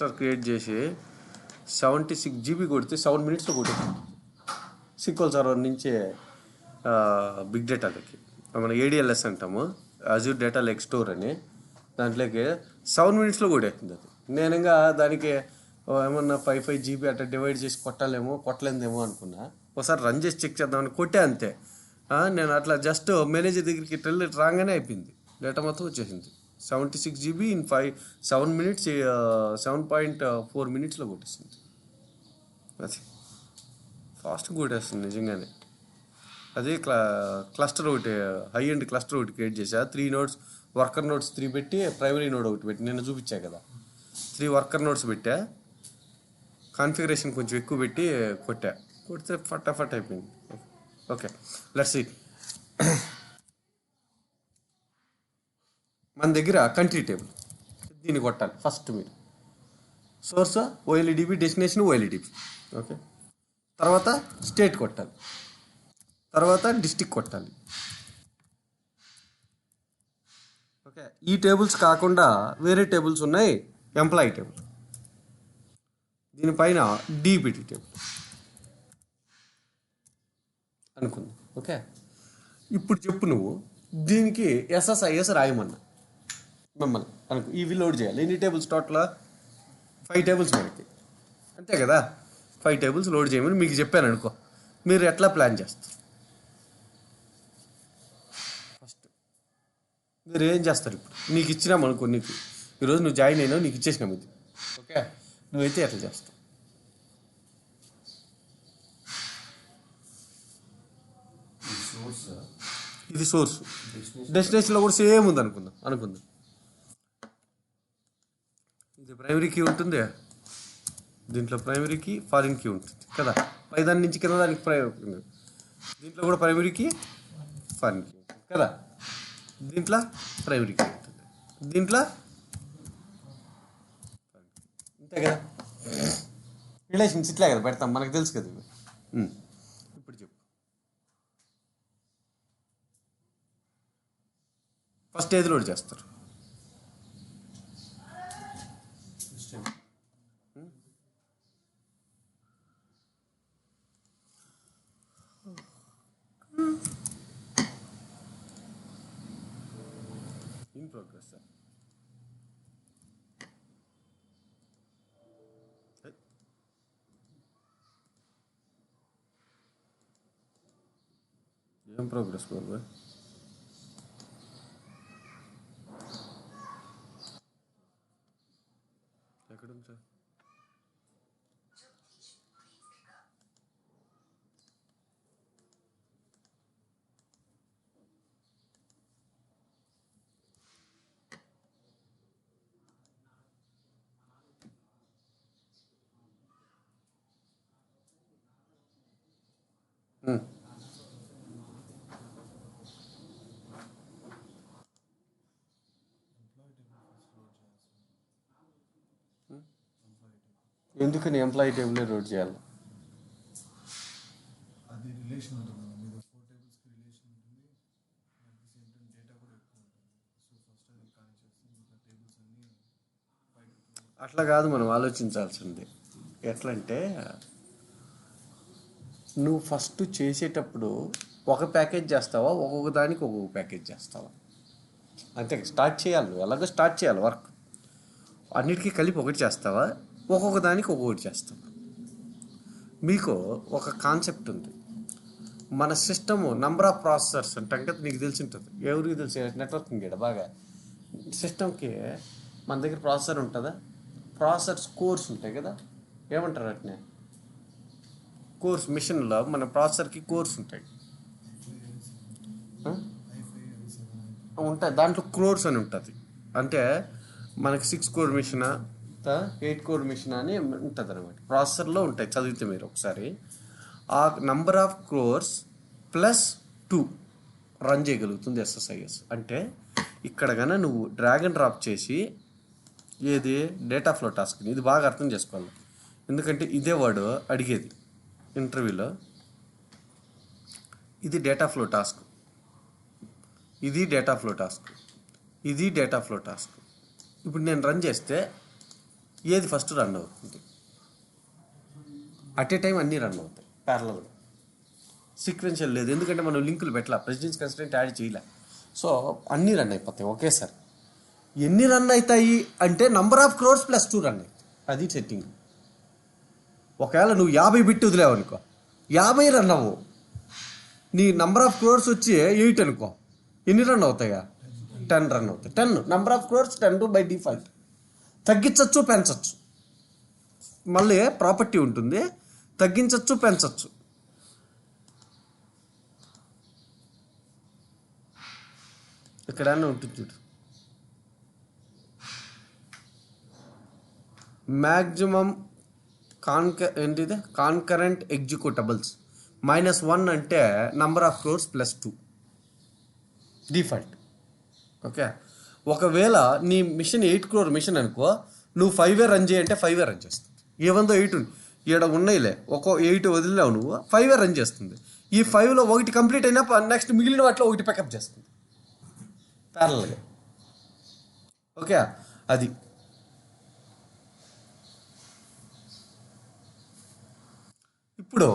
Cluster create చేసి 76 GB కొడితే 7 minutesలో కొట్టేస్తుంది SQL సర్వర్ నుంచి బిగ్ డేటాలకి మనం ADLS అంటాము, అజూర్ డేటా లేక్ స్టోర్ అని. దాంట్లోకి 7 minutesలో కొట్టేస్తుంది అది. నేను ఇంకా దానికి ఏమన్నా 5 GB అట్లా డివైడ్ చేసి కొట్టలేదేమో అనుకున్నా. ఒకసారి రన్ చేసి చెక్ చేద్దామని కొట్టే అంతే. నేను అట్లా జస్ట్ మేనేజర్ దగ్గరికి వెళ్ళి రాగానే అయిపోయింది, డేటా మొత్తం వచ్చేసింది. 76 GB ఇన్ 7 minutes 7.4 minutesలో కొట్టేసింది. అది ఫాస్ట్గా కొట్టేస్తుంది నిజంగానే. అదే క్లస్టర్ ఒకటి హై అండ్ క్లస్టర్ ఒకటి క్రియేట్ చేశా. 3 nodes వర్కర్ నోట్స్ 3 పెట్టి ప్రైమరీ నోడ్ ఒకటి పెట్టి నేను చూపించా కదా, 3 వర్కర్ నోట్స్ పెట్టా. కాన్ఫిగరేషన్ కొంచెం ఎక్కువ పెట్టి కొడితే ఫటాఫట్ అయిపోయింది. Okay, let's see. మన దగ్గర కంట్రీ టేబుల్, దీన్ని కొట్టాలి ఫస్ట్. మీరు source OLEDB, destination OLEDB. Okay, తర్వాత స్టేట్ కొట్టాలి, తర్వాత డిస్ట్రిక్ట్ కొట్టాలి. ఓకే, ఈ టేబుల్స్ కాకుండా వేరే టేబుల్స్ ఉన్నాయి. ఎంప్లాయీ టేబుల్, దీనిపైన DBT టేబుల్ అనుకుంది. ఓకే, ఇప్పుడు చెప్పు నువ్వు దీనికి SSIS రాయమన్నా మిమ్మల్ని అనుకో. ఇవి లోడ్ చేయాలి. ఎన్ని టేబుల్స్ టోటల్? 5 tables మనకి, అంతే కదా. 5 tables లోడ్ చేయమని మీకు చెప్పాను అనుకో. మీరు ఎట్లా ప్లాన్ చేస్తారు? ఫస్ట్ మీరు ఏం చేస్తారు? ఇప్పుడు నీకు ఇచ్చినాం అనుకో, నీకు ఈరోజు నువ్వు జాయిన్ అయినావు, నీకు ఇచ్చేసినాము ఇది. ఓకే, నువ్వైతే ఎట్లా చేస్తావు? ఇది సోర్స్, డెస్టినేషన్లో కూడా సేమ్ ఉంది అనుకుందాం. ఇది ప్రైమరీ కీ ఉంటుంది, దీంట్లో ప్రైమరీ కీ, ఫారిన్ కీ ఉంటుంది కదా. పైదాని నుంచి కింద దానికి దీంట్లో కూడా ప్రైమరీ కీ, ఫారిన్ కీ ఉంటుంది కదా. దీంట్లో ప్రైమరీ కీ ఉంటుంది, దీంట్లో అంతే కదా. రిలేషన్స్ ఇట్లా కదా పెడతాం, మనకు తెలుసు కదా. ఇప్పుడు చెప్పు, ఫస్ట్ ఏది లోడ్ చేస్తారు? In progress. ఏం ప్రోగ్రెస్ బాబు? ఎక్కడుంది? ఎందుకని ఎంప్లాయీ టేబుల్ లోడ్ చేయాలి? అట్లా కాదు మనం ఆలోచించాల్సింది. ఎట్లా అంటే, నువ్వు ఫస్ట్ చేసేటప్పుడు ఒక ప్యాకేజ్ చేస్తావా, ఒక్కొక్క దానికి ఒక్కొక్క ప్యాకేజ్ చేస్తావా? అంతే, స్టార్ట్ చేయాలి. నువ్వు ఎలాగో స్టార్ట్ చేయాలి వర్క్. అన్నిటికీ కలిపి ఒకటి చేస్తావా, ఒక్కొక్క దానికి ఒక్కొక్కటి చేస్తావా? మీకు ఒక కాన్సెప్ట్ ఉంది. మన సిస్టము నంబర్ ఆఫ్ ప్రాసెసర్స్ అంటాం కదా, నీకు తెలిసి ఉంటుంది. ఎవరికి తెలిసి నెట్వర్కింగ్ ఇక్కడ బాగా సిస్టమ్కి మన దగ్గర ప్రాసెసర్ ఉంటుందా, ప్రాసెసర్స్ కోర్స్ ఉంటాయి కదా, ఏమంటారు వాటిని? కోర్స్. మిషన్లో మన ప్రాసెసర్కి కోర్స్ ఉంటాయి. ఉంటాయి, దాంట్లో క్రోర్స్ అని ఉంటుంది. అంటే మనకి 6 core మిషన్, 8 core మిషన్ అని ఉంటుంది అనమాట. ప్రాసెసర్లో ఉంటాయి, చదివితే మీరు ఒకసారి. ఆ నంబర్ ఆఫ్ క్రోర్స్ +2 రన్ చేయగలుగుతుంది SSIS. అంటే ఇక్కడ కన్నా నువ్వు డ్రాగ్ అండ్ డ్రాప్ చేసి, ఏది డేటా ఫ్లో టాస్క్ని, ఇది బాగా అర్థం చేసుకోవాలి. ఎందుకంటే ఇదే వాడు అడిగేది ఇంటర్వ్యూలో. ఇది డేటా ఫ్లో టాస్క్, ఇది డేటా ఫ్లో టాస్క్, ఇది డేటా ఫ్లో టాస్క్. ఇప్పుడు నేను రన్ చేస్తే ఏది ఫస్ట్ రన్ అవుతుంది? అట్ ఏ టైం అన్నీ రన్ అవుతాయి ప్యారలల్గా. సీక్వెన్షియల్ లేదు, ఎందుకంటే మనం లింకులు పెట్టాల, ప్రెసిడెన్స్ కన్స్టెంట్ యాడ్ చేయలే. సో అన్నీ రన్ అయిపోతాయి ఒకేసారి. ఎన్ని రన్ అవుతాయి అంటే number of crores plus 2 run అవుతాయి. అది సెట్టింగ్. ఒకవేళ నువ్వు 50 బిట్ వదిలేవు అనుకో, 50 రన్ అవ్వు. నీ నంబర్ ఆఫ్ క్రోర్స్ వచ్చి 8 అనుకో, ఎన్ని రన్ అవుతాయా? 10 రన్ అవుతాయి. 10 number of crores 10 by default. తగ్గించవచ్చు, పెంచవచ్చు. మళ్ళీ ప్రాపర్టీ ఉంటుంది, తగ్గించవచ్చు, పెంచవచ్చు. ఎక్కడన్నా ఉంటుంది చూడు, మ్యాక్సిమం ఏంటిది కాన్కరెంట్ ఎగ్జిక్యూటబుల్స్ -1 అంటే number of crores plus 2 default. Okay, ఒకవేళ నీ మిషన్ 8 crore మిషన్ అనుకో, నువ్వు 5 రన్ చేయంటే 5 రన్ చేస్తుంది. ఏవందో 8 ఉంది, ఇక్కడ ఉన్నాయిలే, ఒక 8 వదిలేవు నువ్వు, 5 రన్ చేస్తుంది. ఈ 5లో ఒకటి కంప్లీట్ అయినా నెక్స్ట్ మిగిలిన వాటిలో ఒకటి పికప్ చేస్తుంది ప్యారలల్గా. ఓకే, అది. ఇప్పుడు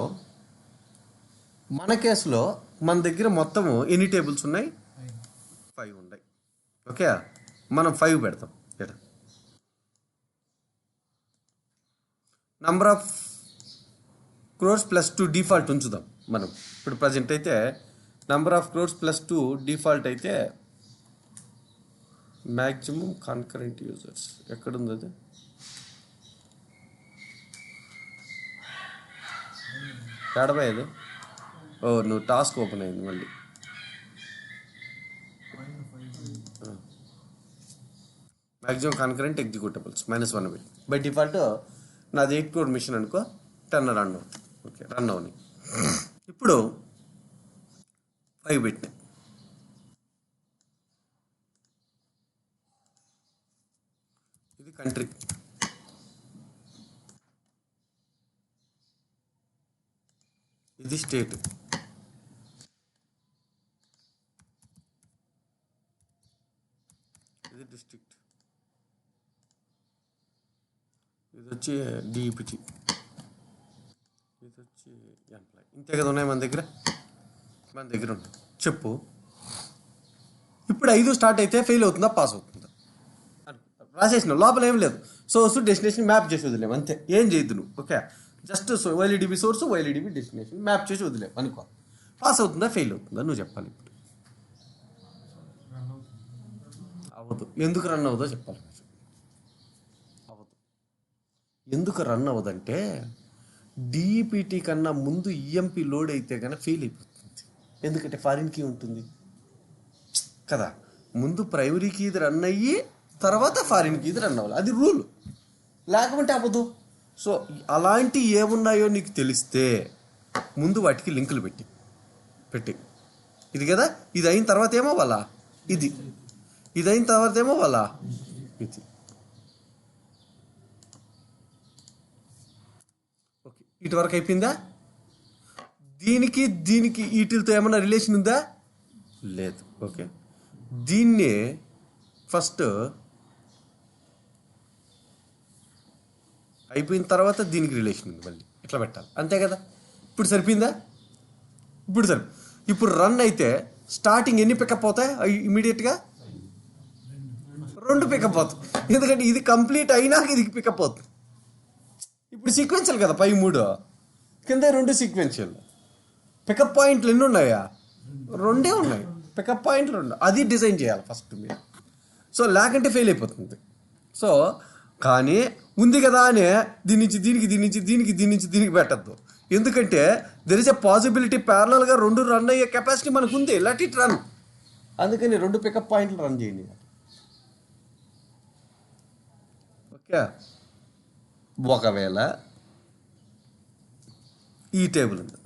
మన కేసులో మన దగ్గర మొత్తము ఎన్ని టేబుల్స్ ఉన్నాయి? 5 ఉన్నాయి. ఓకే, మనం 5 పెడతాం ఇక్కడ. Number of crores plus 2 default ఉంచుదాం మనం. ఇప్పుడు ప్రజెంట్ అయితే number of crores plus 2 default అయితే మ్యాక్సిమం కాన్కరెంట్ యూజర్స్ ఎక్కడుంది అది? ఏడబోయేది? ఓ, నువ్వు టాస్క్ ఓపెన్ అయింది మళ్ళీ. మ్యాక్సిమం కాన్కరెంట్ ఎగ్జిక్యూటబుల్స్ -1 పెట్టి బై డిఫాల్ట్ నాది 8 crore మిషన్ అనుకో, 10 రన్ అవుతుంది. ఓకే, రన్ అవని. ఇప్పుడు 5 పెట్టినా. ఇది కంట్రీ, ఇది స్టేట్, ఇది డిస్ట్రిక్ట్, ఇది వచ్చి డిఈపిటి, ఇది వచ్చి ఎంప్లాయ్. ఇంతే కదా ఉన్నాయి మన దగ్గర ఉన్నాయి. చెప్పు, ఇప్పుడు 5 స్టార్ట్ అయితే ఫెయిల్ అవుతుందా, పాస్ అవుతుందా? రాసేసిన లోపల ఏం లేదు, సోర్స్ డెస్టినేషన్ మ్యాప్ చేసి వదిలేము అంతే, ఏం చేయొద్దు నువ్వు. ఓకే, జస్ట్ వైఎల్ఈడిబి సోర్స్, వైఎల్ఈడిబి డెస్టినేషన్ మ్యాప్ చేసి వదిలేము అనుకో. పాస్ అవుతుందా, ఫెయిల్ అవుతుందా నువ్వు చెప్పాలి. ఇప్పుడు అవ్వదు. ఎందుకు రన్ అవ్వదో చెప్పాలి. అవ్వదు. ఎందుకు రన్ అవ్వదంటే డిఈపిటి కన్నా ముందు ఈఎంపి లోడ్ అయితే కనుక ఫెయిల్ అయిపోతుంది. ఎందుకంటే ఫారిన్ కీ ఉంటుంది కదా, ముందు ప్రైమరీ కీ ఇది రన్ అయ్యి తర్వాత ఫారిన్ కీ ఇది రన్ అవ్వాలి, అది రూల్. లేకపోతే అవ్వదు. సో అలాంటి ఏమున్నాయో నీకు తెలిస్తే ముందు వాటికి లింకులు పెట్టి ఇది కదా, ఇది అయిన తర్వాత ఏమో వాళ్ళ ఇది అయిన తర్వాత ఏమో వాళ్ళ ఇది. ఓకే, ఇటు వరకు అయిపోయిందా? దీనికి వీటితో ఏమన్నా రిలేషన్ ఉందా? లేదు. ఓకే, దీన్ని ఫస్ట్ అయిపోయిన తర్వాత దీనికి రిలేషన్ ఉంది, మళ్ళీ ఇట్లా పెట్టాలి, అంతే కదా. ఇప్పుడు సరిపోయిందా? ఇప్పుడు రన్ అయితే స్టార్టింగ్ ఎన్ని పికప్ అవుతాయి? ఇమీడియట్గా 2 పికప్ అవుతాయి, ఎందుకంటే ఇది కంప్లీట్ అయినాక ఇది పికప్ అవుతుంది. ఇప్పుడు సీక్వెన్షియల్ కదా, పై 3 కింద 2 సీక్వెన్షియల్. పికప్ పాయింట్లు ఎన్ని ఉన్నాయా? 2 ఉన్నాయి. పికప్ పాయింట్లు 2, అది డిజైన్ చేయాలి ఫస్ట్ మీరు. సో లేకంటే ఫెయిల్ అయిపోతుంది. సో కానీ ఉంది కదా అని దీని నుంచి దీనికి పెట్టద్దు, ఎందుకంటే దెర్ ఇస్ ఎ పాసిబిలిటీ ప్యారలల్గా 2 రన్ అయ్యే కెపాసిటీ మనకు ఉంది. Let it run. అందుకని 2 పికప్ పాయింట్లు రన్ చేయండి. ఓకే, ఒకవేళ ఈ టేబుల్ ఉంది,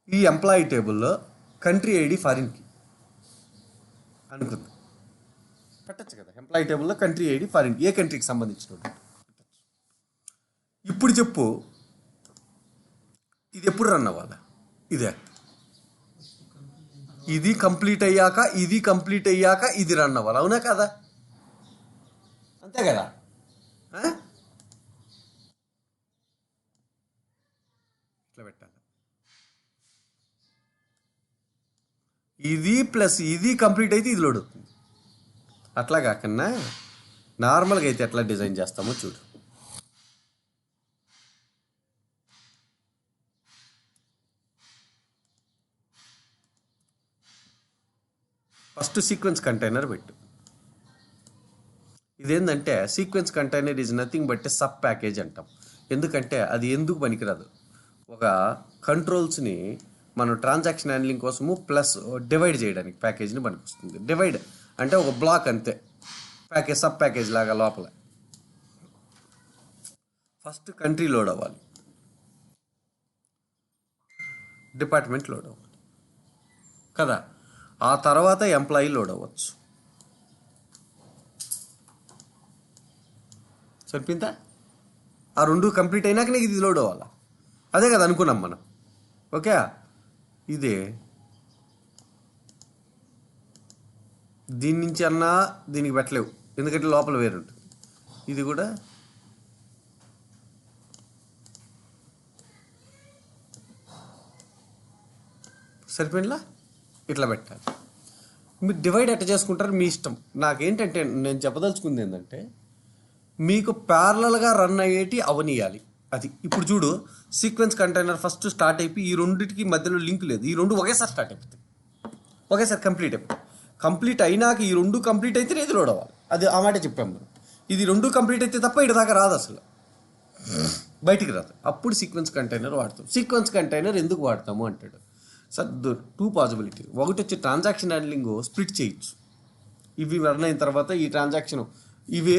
ఈ ఎంప్లాయీ టేబుల్లో కంట్రీ ఐడి ఫారిన్ కీ అనుకుంది, పెట్టచ్చు కదా. ఎంప్లాయీ టేబుల్లో కంట్రీ ఐడి ఫారిన్, ఏ కంట్రీకి సంబంధించిన. ఇప్పుడు చెప్పు, ఇది ఎప్పుడు రన్ అవ్వాలి? ఇదే ఇది కంప్లీట్ అయ్యాక ఇది రన్ అవ్వాలి, అవునా కదా? అంతే కదా? ఇట్లా పెట్టాలి. ఇది ప్లస్ ఇది కంప్లీట్ అయితే ఇది లోడ్ అవుతుంది. అట్లా కాకుండా నార్మల్గా అయితే ఎట్లా డిజైన్ చేస్తామో చూడు. ఫస్ట్ సీక్వెన్స్ కంటైనర్ పెట్టు. ఇదేంటంటే sequence container is nothing but sub package అంటాం. ఎందుకంటే అది ఎందుకు పనికిరాదు, ఒక కంట్రోల్స్ని మనం ట్రాన్సాక్షన్ హ్యాండ్లింగ్ కోసము ప్లస్ డివైడ్ చేయడానికి ప్యాకేజ్ని పనికొస్తుంది. డివైడ్ అంటే ఒక బ్లాక్ అంతే, ప్యాకేజ్ సబ్ ప్యాకేజ్ లాగా లోపల. ఫస్ట్ కంట్రీ లోడ్ అవ్వాలి, డిపార్ట్మెంట్ లోడ్ అవ్వాలి కదా, ఆ తర్వాత ఎంప్లాయీ లోడ్ అవ్వచ్చు. సరిపోయిందా? ఆ రెండు కంప్లీట్ అయినాక నీకు ఇది లోడ్ అవ్వాలా, అదే కదా అనుకున్నాం మనం. ఓకే, ఇదే దీని నుంచి అన్నా దీనికి పెట్టలేవు, ఎందుకంటే లోపల వేరు ఉంటుంది. ఇది కూడా సరిపోయిందా? ఇట్లా పెట్టాలి. మీరు డివైడ్ ఎట్ట చేసుకుంటారు మీ ఇష్టం. నాకేంటంటే నేను చెప్పదలుచుకుంది ఏంటంటే మీకు ప్యారలల్గా రన్ అయ్యేటి అవనియాలి. అది ఇప్పుడు చూడు, సీక్వెన్స్ కంటైనర్ ఫస్ట్ స్టార్ట్ అయిపోయి ఈ రెండింటికి మధ్యలో లింక్ లేదు, ఈ రెండు ఒకేసారి స్టార్ట్ అయిపోతాయి, ఒకేసారి కంప్లీట్ అయిపోతాయి. కంప్లీట్ అయినాక ఈ రెండు కంప్లీట్ అయితే ఇది లోడ్ అవ్వాలి, అది ఆ మాట చెప్పాము మనం. ఇది రెండు కంప్లీట్ అయితే తప్ప ఇటు దాకా రాదు, అసలు బయటికి రాదు. అప్పుడు సీక్వెన్స్ కంటైనర్ వాడతాం. సీక్వెన్స్ కంటైనర్ ఎందుకు వాడతాము అంటాడు సార్, టూ పాసిబిలిటీ. ఒకటి వచ్చి ట్రాన్సాక్షన్ హ్యాండ్లింగ్ స్ప్లిట్ చేయొచ్చు. ఇవి రన్ అయిన తర్వాత ఈ ట్రాన్సాక్షన్ ఇవి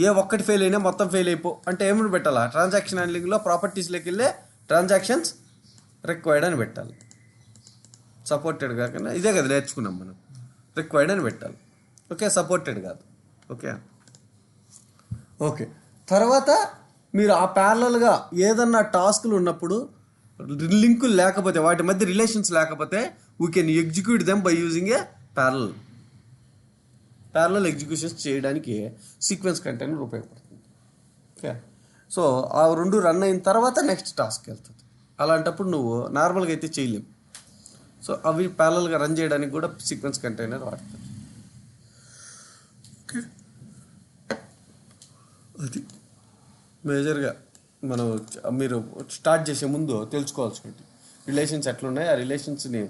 ఏ ఒక్కటి ఫెయిల్ అయినా మొత్తం ఫెయిల్ అయిపో అంటే ఏమైనా పెట్టాలా, ట్రాన్సాక్షన్ హ్యాండ్లింగ్లో ప్రాపర్టీస్లోకి వెళ్ళే ట్రాన్సాక్షన్స్ రిక్వైర్డ్ అని పెట్టాలి. సపోర్టెడ్ కాకుండా ఇదే కదా నేర్చుకున్నాం మనం, రిక్వైర్డ్ అని పెట్టాలి. ఓకే, సపోర్టెడ్ కాదు. ఓకే ఓకే తర్వాత మీరు ఆ ప్యారలల్గా ఏదన్నా టాస్క్లు ఉన్నప్పుడు లింకులు లేకపోతే, వాటి మధ్య రిలేషన్స్ లేకపోతే, we can execute them by using a parallel executions చేయడానికి సీక్వెన్స్ కంటైనర్ ఉపయోగపడుతుంది. ఓకే, సో ఆ రెండు రన్ అయిన తర్వాత నెక్స్ట్ టాస్క్ వెళ్తుంది. అలాంటప్పుడు నువ్వు నార్మల్గా అయితే చేయలేవు. సో అవి ప్యారలల్గా రన్ చేయడానికి కూడా సీక్వెన్స్ కంటైనర్ వాడుతుంది. ఓకే, అది మేజర్గా మనం మీరు స్టార్ట్ చేసే ముందు తెలుసుకోవాల్సింది రిలేషన్స్ ఎట్లున్నాయి, ఆ రిలేషన్స్ని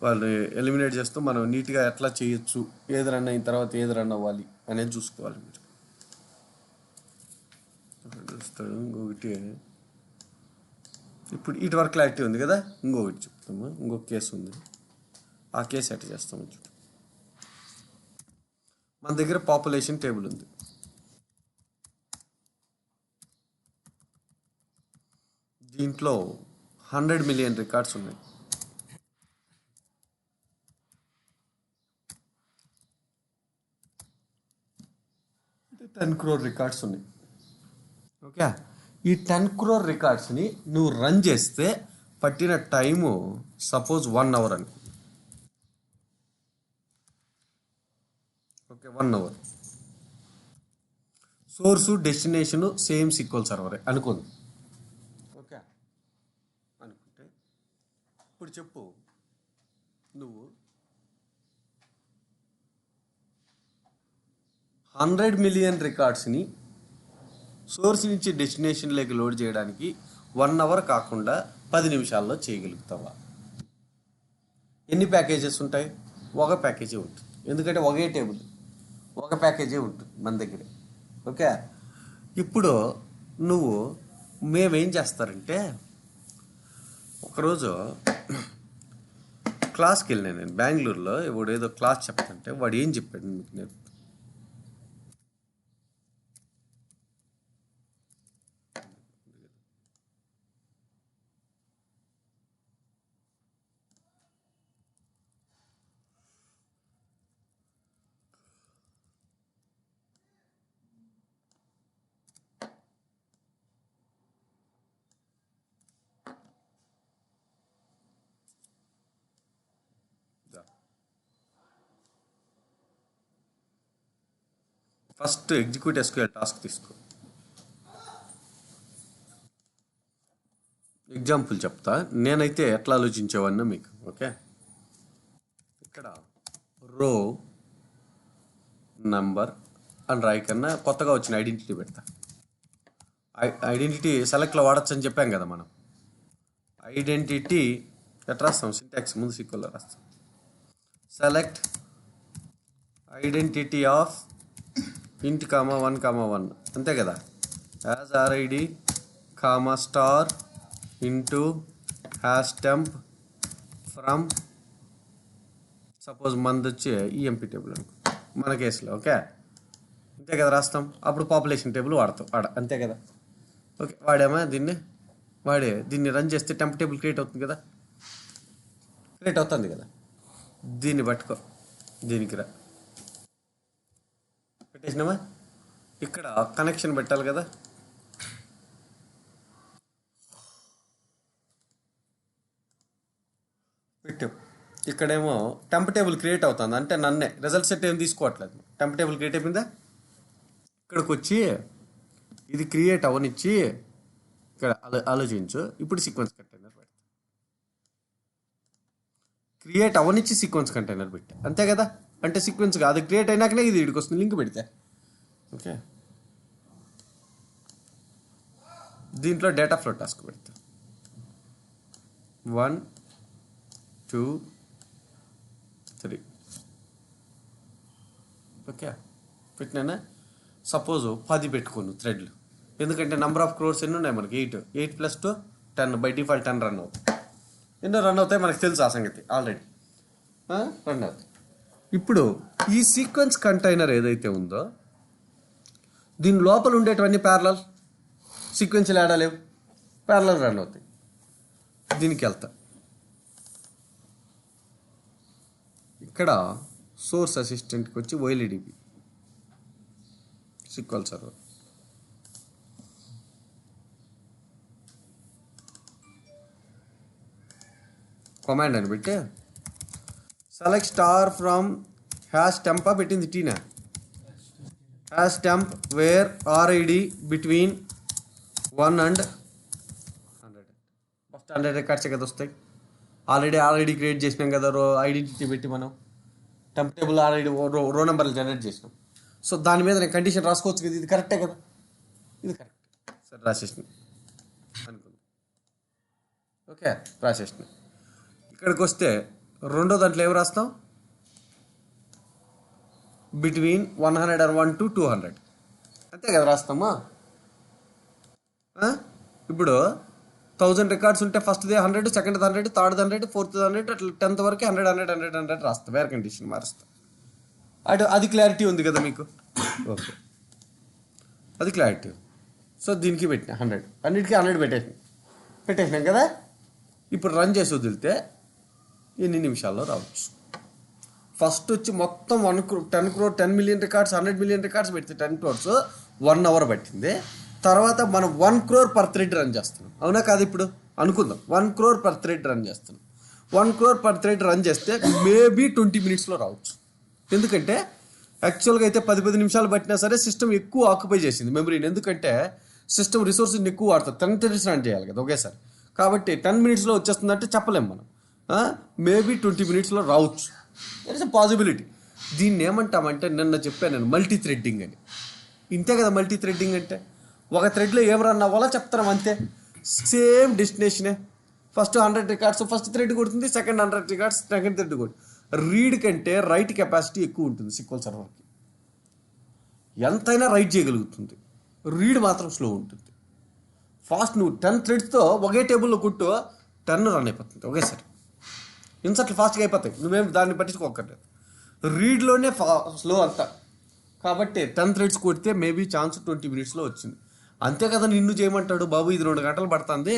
వాళ్ళు ఎలిమినేట్ చేస్తూ మనం నీట్గా ఎట్లా చేయొచ్చు, ఏది రన్ అయిన తర్వాత ఏది రన్ అవ్వాలి అనేది చూసుకోవాలి మీరు. ఇంకొకటి ఇప్పుడు ఇటు వరకు క్లారిటీ ఉంది కదా, ఇంకొకటి చెప్తాము. ఇంకొక కేసు ఉంది, ఆ కేసు ఎట్లా చేస్తాము చూడు. మన దగ్గర పాపులేషన్ టేబుల్ ఉంది. దీంట్లో 100 మిలియన్ రికార్డ్స్ ఉన్నాయి. 10 crore రికార్డ్స్ ఉన్నాయి. ఓకే, ఈ 10 crore రికార్డ్స్ని నువ్వు రన్ చేస్తే పట్టిన టైము సపోజ్ 1 hour అని. Okay, 1 hour. Source destination same SQL సర్వరే అనుకుంది. ఓకే అనుకుంటే ఇప్పుడు చెప్పు, నువ్వు 100 మిలియన్ రికార్డ్స్ని సోర్స్ నుంచి డెస్టినేషన్లోకి లోడ్ చేయడానికి 1 hour కాకుండా 10 నిమిషాల్లో చేయగలుగుతావా? ఎన్ని ప్యాకేజెస్ ఉంటాయి? ఒక ప్యాకేజీ ఉంటుంది, ఎందుకంటే ఒకే టేబుల్ ఒక ప్యాకేజీ ఉంటుంది మన దగ్గర. ఓకే, ఇప్పుడు నువ్వు మేమేం చేస్తారంటే, ఒకరోజు క్లాస్కి వెళ్ళినాను నేను బెంగళూరులో. వాడు ఏదో క్లాస్ చెప్తుంటే వాడు ఏం చెప్పాడు మీకు నేను ఫస్ట్ ఎగ్జిక్యూట్ ఎస్క్యూఎల్ టాస్క్ తీసుకో. ఎగ్జాంపుల్ చెప్తా, నేనైతే ఎట్లా ఆలోచించేవాడినో మీకు. ఓకే, ఇక్కడ రో నంబర్ అని రాయి కన్నా కొత్తగా వచ్చిన ఐడెంటిటీ పెడతా. ఐడెంటిటీ సెలెక్ట్లో వాడచ్చు అని చెప్పాం కదా మనం. ఐడెంటిటీ ఎట్లా రాస్తాం? సింటాక్స్ ముందు సీక్వెల్లో రాస్తాం. సెలెక్ట్ ఐడెంటిటీ ఆఫ్ ఇంట్ కామా 1,1 అంతే కదా. As RID comma star into hash temp from suppose మంది వచ్చి ఈఎంపీ టేబుల్ అనుకో మన కేసులో. ఓకే, అంతే కదా రాస్తాం. అప్పుడు పాపులేషన్ టేబుల్ వాడతాం అంతే కదా. ఓకే, దీన్ని రన్ చేస్తే టెంప్ టేబుల్ క్రియేట్ అవుతుంది కదా. దీన్ని పట్టుకో, దీనికి రా, పెట్టేసినామా. ఇక్కడ కనెక్షన్ పెట్టాలి కదా. పెట్టు. ఇక్కడేమో టెంప్ టేబుల్ క్రియేట్ అవుతుంది, అంటే నన్నే రిజల్ట్ సెట్ ఏం తీసుకోవట్లేదు. టెంప్ టేబుల్ క్రియేట్ అయిపోయిందా. ఇక్కడికి వచ్చి ఇది క్రియేట్ అవనిచ్చి ఇక్కడ ఆలోచించు. ఇప్పుడు సీక్వెన్స్ కంటైనర్ పెడతా. క్రియేట్ అవనిచ్చి సీక్వెన్స్ కంటైనర్ పెట్టా, అంతే కదా. అంటే సీక్వెన్స్ కాదు, క్రియేట్ అయినాకనే ఇది ఇక్కడికి వస్తుంది, లింక్ పెడితే. ఓకే, దీంట్లో డేటా ఫ్లో టాస్క్ పెడతా. 1 2 3. ఓకే, పెట్టినా. సపోజ్ 10 పెట్టుకోను థ్రెడ్లు, ఎందుకంటే నెంబర్ ఆఫ్ క్రోర్స్ ఎన్ని ఉన్నాయి మనకి? 8 + 2 10. బై డిఫాల్ట్ 10 రన్ అవుతాయి. ఎన్నో రన్ అవుతాయి మనకు తెలుసు ఆ సంగతి, ఆల్రెడీ రన్ అవుతాయి. ఇప్పుడు ఈ సీక్వెన్స్ కంటైనర్ ఏదైతే ఉందో దీని లోపల ఉండేటివన్నీ ప్యారలల్, సీక్వెన్షియల్ యాడ్ లేవు, ప్యారలల్ రన్ అవుతాయి. దీనికి వెళ్తా. ఇక్కడ సోర్స్ అసిస్టెంట్కి వచ్చి OLEDB SQL సర్వర్. కమాండ్ అని పెట్టి సెలెక్ట్ స్టార్ ఫ్రమ్ హ్యాష్ టెంపా పెట్టింది టీనా. Hash temp where RID between 1 and 100. First 100 రికార్డ్సే కదా వస్తాయి. ఆల్రెడీ క్రియేట్ చేసినాం కదా రో ఐడెంటిటీ పెట్టి మనం టెంప్ టేబుల్ ఆల్రెడీ రో నెంబర్లు జనరేట్ చేసినాం. సో దాని మీద నేను కండిషన్ రాసుకోవచ్చు కదా, ఇది కరెక్టే కదా, ఇది కరెక్ట్. సరే రాసేసిన అనుకుందాం. ఓకే, రాసేసిన. ఇక్కడికి వస్తే రెండో దాంట్లో ఏమి రాస్తాం? బిట్వీన్ 101 to 200 అంతే కదా రాస్తామా. ఇప్పుడు 1000 రికార్డ్స్ ఉంటే ఫస్ట్ది 100, సెకండ్ 100, థర్డ్ 100, ఫోర్త్ 100, అట్లా 10th వరకు 100 రాస్తాం. వేరే కండిషన్ మారుస్తాం. అది క్లారిటీ ఉంది కదా మీకు. ఓకే, అది క్లారిటీ. సో దీనికి పెట్టిన 100, అన్నిటికీ 100 పెట్టేసినాం కదా. ఇప్పుడు రన్ చేసి వదిలితే ఎన్ని నిమిషాల్లో రావచ్చు? ఫస్ట్ వచ్చి మొత్తం 10 million రికార్డ్స్, 100 million రికార్డ్స్ పెడితే 10 crores 1 hour పట్టింది. తర్వాత మనం 1 crore per thread రన్ చేస్తున్నాం, అవునా కాదు? ఇప్పుడు అనుకుందాం 1 crore per thread రన్ చేస్తున్నాం. 1 crore per thread రన్ చేస్తే మేబీ 20 minutesలో రావచ్చు. ఎందుకంటే యాక్చువల్గా అయితే 10 నిమిషాలు పట్టినా సరే సిస్టమ్ ఎక్కువ ఆక్యుపై చేసింది మెమరీని. ఎందుకంటే సిస్టమ్ రిసోర్సెస్ని ఎక్కువ వాడుతుంది, 10 threads రన్ చేయాలి కదా ఒకేసారి. కాబట్టి 10 minutesలో వచ్చేస్తుందంటే చెప్పలేం మనం. మేబీ 20 minutesలో రావచ్చు. That is a possibility. దీన్ని ఏమంటామంటే నిన్న చెప్పాను నేను, మల్టీ థ్రెడ్డింగ్ అని. ఇంతే కదా మల్టీ థ్రెడ్డింగ్ అంటే. ఒక థ్రెడ్లో ఏం రన్ అవ్వాలో చెప్తాం అంతే. సేమ్ డెస్టినేషనే. ఫస్ట్ 100 రికార్డ్స్ ఫస్ట్ థ్రెడ్ కొడుతుంది, సెకండ్ 100 రికార్డ్స్ సెకండ్ థ్రెడ్ కొడుతుంది. రీడ్ కంటే రైట్ కెపాసిటీ ఎక్కువ ఉంటుంది SQL సర్వర్కి. ఎంతైనా రైట్ చేయగలుగుతుంది, రీడ్ మాత్రం స్లో ఉంటుంది. ఫాస్ట్ నువ్వు 10 threadsతో ఒకే టేబుల్లో కొట్టు 10 రన్ అయిపోతుంది ఒకేసారి. ఇన్సర్ట్లు ఫాస్ట్గా అయిపోతాయి, నువ్వేం దాన్ని పట్టించుకోకర్లేదు. రీడ్లోనే స్లో అంతా. కాబట్టి 10 threads కొడితే మేబీ ఛాన్స్ 20 minutesలో వచ్చింది. అంతే కదా. నిన్ను చేయమంటాడు, బాబు ఇది 2 గంటలు పడుతుంది,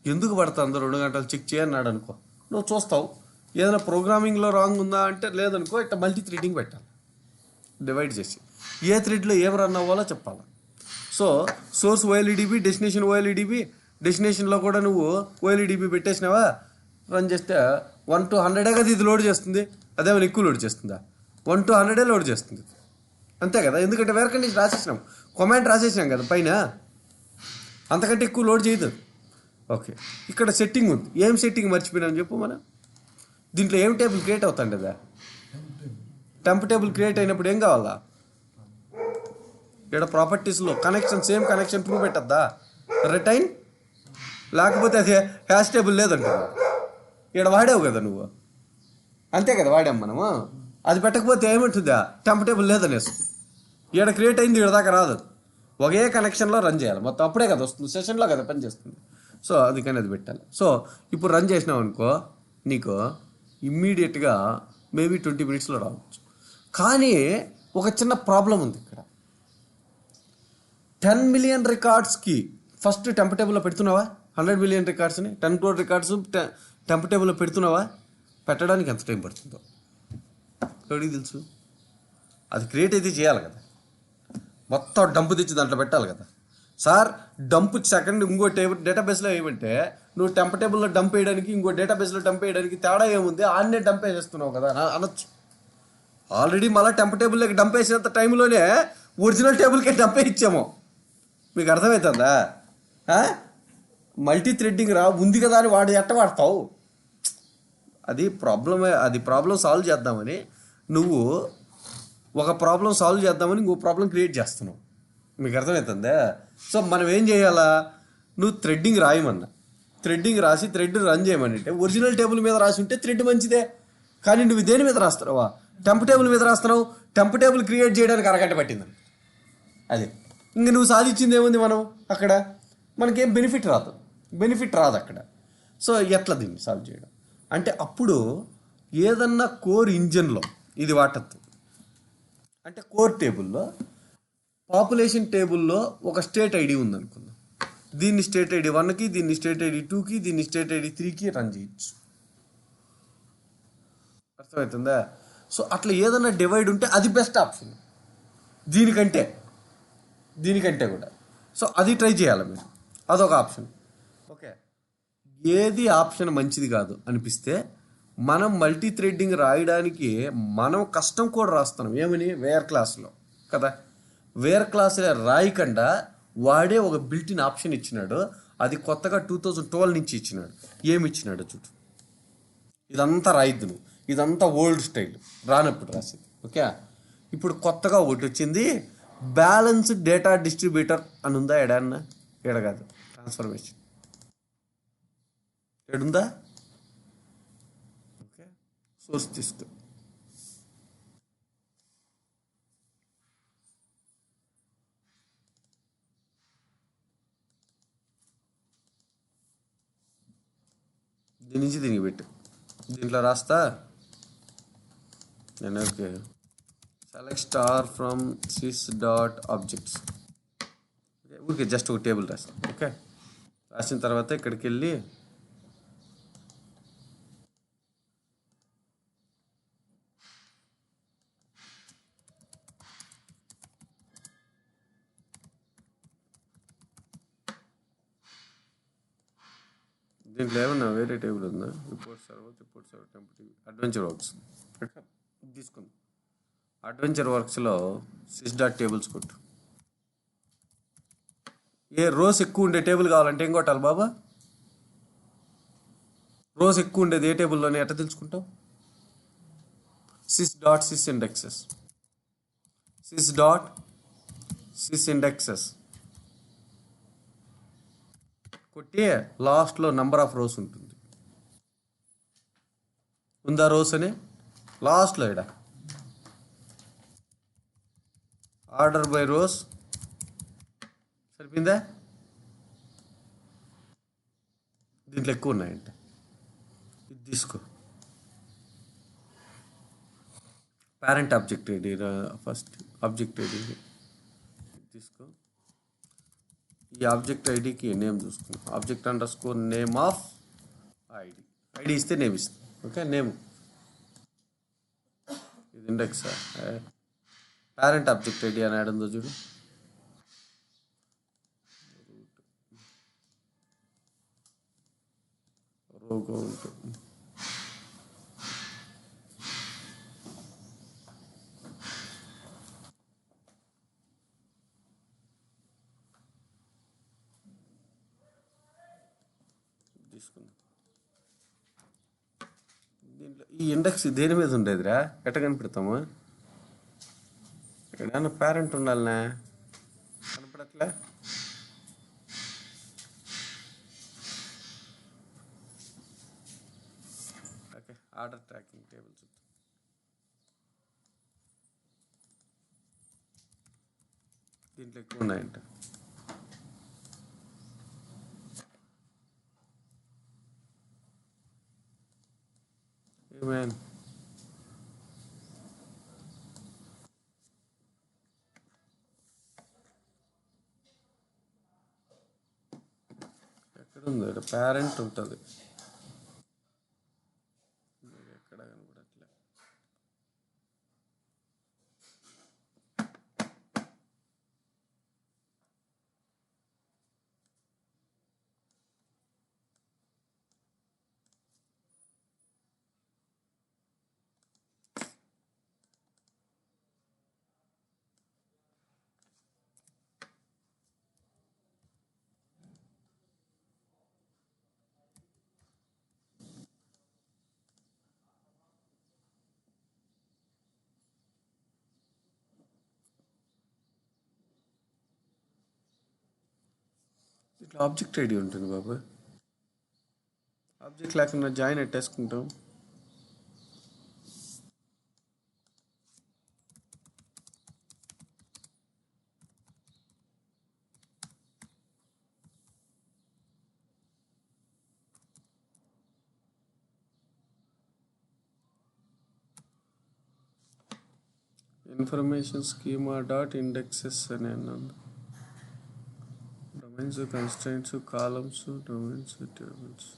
ఎందుకు పడుతుందో 2 గంటలు చెక్ చేయన్నాడు అనుకో, నువ్వు చూస్తావు. ఏదైనా ప్రోగ్రామింగ్లో రాంగ్ ఉందా అంటే లేదనుకో, ఇట్లా మల్టీ థ్రెడ్డింగ్ పెట్టాలి, డివైడ్ చేసి ఏ థ్రెడ్లో ఏం రన్ అవ్వాలో చెప్పాలి. So source OLEDB, destination OLEDB. డెస్టినేషన్లో కూడా నువ్వు OLEDB పెట్టేసినావా, రన్ చేస్తే 1 to 100 కదా ఇది లోడ్ చేస్తుంది. అదేమైనా ఎక్కువ లోడ్ చేస్తుందా? 1 to 100 లోడ్ చేస్తుంది. అంతే కదా, ఎందుకంటే వేర్ కండిషన్ రాసేసినాం, కమాండ్ రాసేసినాం కదా పైన, అంతకంటే ఎక్కువ లోడ్ చేయదు. ఓకే, ఇక్కడ సెట్టింగ్ ఉంది. ఏం సెట్టింగ్ మర్చిపోయినాం చెప్పు మనం? దీంట్లో ఏం టేబుల్ క్రియేట్ అవుతుండదా? టెంప్ టేబుల్ క్రియేట్ అయినప్పుడు ఏం కావాలా? ఇక్కడ ప్రాపర్టీస్లో కనెక్షన్, సేమ్ కనెక్షన్ ట్రూ పెట్టద్దా? రిటైన్, లేకపోతే అది హ్యాష్ టేబుల్ లేదంటారు. ఇక్కడ వాడావు కదా నువ్వు, అంతే కదా వాడాం మనము. అది పెట్టకపోతే ఏమంటుందా? టెంప్ టేబుల్ లేదనేసి ఇక్కడ క్రియేట్ అయింది, ఇక్కడ దాకా రాదు. ఒకే కనెక్షన్లో రన్ చేయాలి మొత్తం, అప్పుడే కదా వస్తుంది, సెషన్లో కదా పని చేస్తుంది. సో అందుకని అది పెట్టాలి. సో ఇప్పుడు రన్ చేసినావు అనుకో, నీకు ఇమ్మీడియట్గా మేబీ 20 minutesలో రావచ్చు. కానీ ఒక చిన్న ప్రాబ్లం ఉంది ఇక్కడ. 10 million రికార్డ్స్కి ఫస్ట్ టెంప్ టేబుల్లో పెడుతున్నావా? 100 million రికార్డ్స్ని, 10 crore రికార్డ్స్ టెంప్ టేబుల్లో పెడుతున్నావా? పెట్టడానికి ఎంత టైం పడుతుందో ఎవరికి తెలుసు? అది క్రియేట్ అయితే చేయాలి కదా, మొత్తం డంప్ తెచ్చి దాంట్లో పెట్టాలి కదా. సార్ డంప్ సెకండ్ ఇంకో టేబుల్ డేటాబేస్లో ఏమంటే, నువ్వు టెంప్ టేబుల్లో డంప్ వేయడానికి ఇంకో డేటాబేస్లో డంప్ వేయడానికి తేడా ఏముంది? ఆన్నే డంప్ వేసేస్తున్నావు కదా అనొచ్చు. ఆల్రెడీ మళ్ళీ టెంప్ టేబుల్లోకి డంప్ వేసినంత టైంలోనే ఒరిజినల్ టేబుల్కే డంప్ ఇచ్చాము. మీకు అర్థమవుతుందా? మల్టీ థ్రెడ్డింగ్ ఉంది కదా అని వాడు ఎట్ట వాడతావు? అది ప్రాబ్లమే. అది ప్రాబ్లం సాల్వ్ చేద్దామని నువ్వు ఒక ప్రాబ్లం సాల్వ్ చేద్దామని ఇంకో ప్రాబ్లం క్రియేట్ చేస్తున్నావు. మీకు అర్థమవుతుందా? సో మనం ఏం చేయాలా? నువ్వు థ్రెడ్డింగ్ రాయమన్నా, థ్రెడ్డింగ్ రాసి థ్రెడ్ రన్ చేయమని అంటే ఒరిజినల్ టేబుల్ మీద రాసి ఉంటే థ్రెడ్ మంచిదే. కానీ నువ్వు దేని మీద రాస్తున్నావా? టెంప్ టేబుల్ మీద రాస్తున్నావు. టెంప్ టేబుల్ క్రియేట్ చేయడానికి అరగంట పట్టిందని. అదే ఇంక నువ్వు సాధించింది ఏముంది? మనం అక్కడ మనకేం బెనిఫిట్ రాదు అక్కడ. సో ఎట్లా దీన్ని సాల్వ్ చేయడం అంటే, అప్పుడు ఏదన్నా కోర్ ఇంజన్లో ఇది వాటద్దు. అంటే కోర్ టేబుల్లో, పాపులేషన్ టేబుల్లో ఒక స్టేట్ ఐడి ఉందనుకుందాం. దీన్ని స్టేట్ ఐడి 1కి, దీన్ని స్టేట్ ఐడి 2కి, దీన్ని స్టేట్ ఐడి 3కి రన్ చేయొచ్చు. అర్థమవుతుందా? సో అట్లా ఏదన్నా డివైడ్ ఉంటే అది బెస్ట్ ఆప్షన్ దీనికంటే కూడా. సో అది ట్రై చేయాలి మీరు, అదొక ఆప్షన్. ఓకే, ఏది ఆప్షన్ మంచిది కాదు అనిపిస్తే మనం మల్టీ థ్రెడ్డింగ్ రాయడానికి మనం కస్టమ్ కోడ్ రాస్తున్నాం. ఏమని? వేర్ క్లాస్లో కదా. వేర్ క్లాస్లో రాయకుండా వాడే ఒక బిల్టిన్ ఆప్షన్ ఇచ్చినాడు. అది కొత్తగా 2012 నుంచి ఇచ్చినాడు. ఏమి ఇచ్చినాడు చూడు. ఇదంతా రాయిద్దు నువ్వు, ఇదంతా ఓల్డ్ స్టైల్, రానప్పుడు రాసేది. ఓకే, ఇప్పుడు కొత్తగా ఒకటి వచ్చింది, బ్యాలెన్స్డ్ డేటా డిస్ట్రిబ్యూటర్ అని ఉందా? ఎడన్నా? ఎడ కాదు, ట్రాన్స్ఫర్మేషన్ ఎడుందా? ఓకే, సోర్స్ తీసుకో. దీని నుంచి దీనికి పెట్టు, దీంట్లో రాస్తా నేను. Okay, select star from sys.objects. Okay, just ఒక టేబుల్ రాస్తాను. ఓకే, రాసిన తర్వాత ఇక్కడికి వెళ్ళి దీంట్లో ఏమన్నా వేరే టేబుల్ ఉందా? Report server temporary adventure works తీసుకుందాం. అడ్వెంచర్ వర్క్స్లో sys.tables కొట్టు. ఏ రోస్ ఎక్కువ ఉండే టేబుల్ కావాలంటే ఏం కొట్టాలి బాబా? రోస్ ఎక్కువ ఉండేది ఏ టేబుల్లోనే ఎట్లా తెలుసుకుంటావు? sys.sysindexes sys.sysindexes కొట్టి లాస్ట్లో నంబర్ ఆఫ్ రోస్ ఉంటుంది. ఉందా రోస్ అని? లాస్ట్లో ఇక్కడ ఆర్డర్ బై రోస్ సరిపోయిందా? దీంట్లో ఎక్కువ ఉన్నాయంటే ఇది తీసుకో. Parent object ID, first object ID తీసుకో. ఈ ఆబ్జెక్ట్ ఐడికి నేమ్ చూసుకున్నాం, ఆబ్జెక్ట్_నేమ్ ఆఫ్ ఐడి ఇస్తే నేమ్ ఇస్తుంది. ఓకే, నేమ్ ఇది ఇండెక్స్. పేరెంట్ ఆబ్జెక్ట్ ఐడి అని యాడ్ ఉందో చూడు. రోగో ఉంటుంది. తీసుకుందాం. దీంట్లో ఈ ఇండెక్స్ దేని మీద ఉండేదిరా? ఎట్ట కనిపెడతాము? ఎక్కడైనా పేరెంట్ ఉండాలనే కనపడట్లే. ఓకే, ఆర్డర్ ట్రాకింగ్ టేబుల్ చూద్దాం. దీంట్లో ఎక్కువ ఉన్నాయంట. ఏమైనా ఎక్కడుంది? పేరెంట్ ఉంటుంది, ఎక్కడ కనపడట్లే. ఇట్లా ఆబ్జెక్ట్ ఐడి ఉంటుంది బాబు. ఆబ్జెక్ట్ లేకుండా జాయిన్ ఎట్టేసుకుంటాం. ఇన్ఫర్మేషన్ స్కీమా డాట్ ఇండెక్సెస్ అని అన్నాను. Domains, constraints, columns, domains, tables.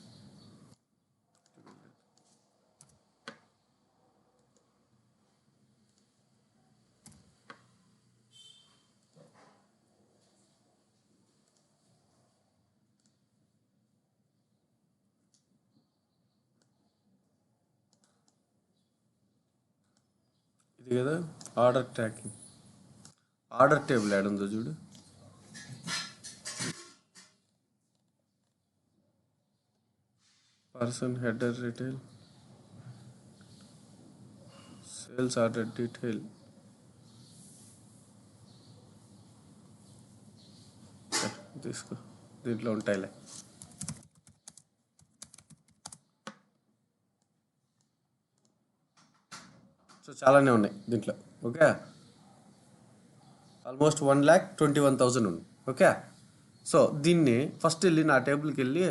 ఇది కదా ఆర్డర్ ట్రాకింగ్. ఆర్డర్ టేబుల్ ఏడుందో చూడు. Person, header, retail, sales order detail. తీసుకో, దీంట్లో ఉంటాయిలే. సో చాలానే ఉన్నాయి దీంట్లో. ఓకే, ఆల్మోస్ట్ 1,21,000 ఉంది. ఓకే, సో దీన్ని ఫస్ట్ వెళ్ళి నా టేబుల్కి వెళ్ళి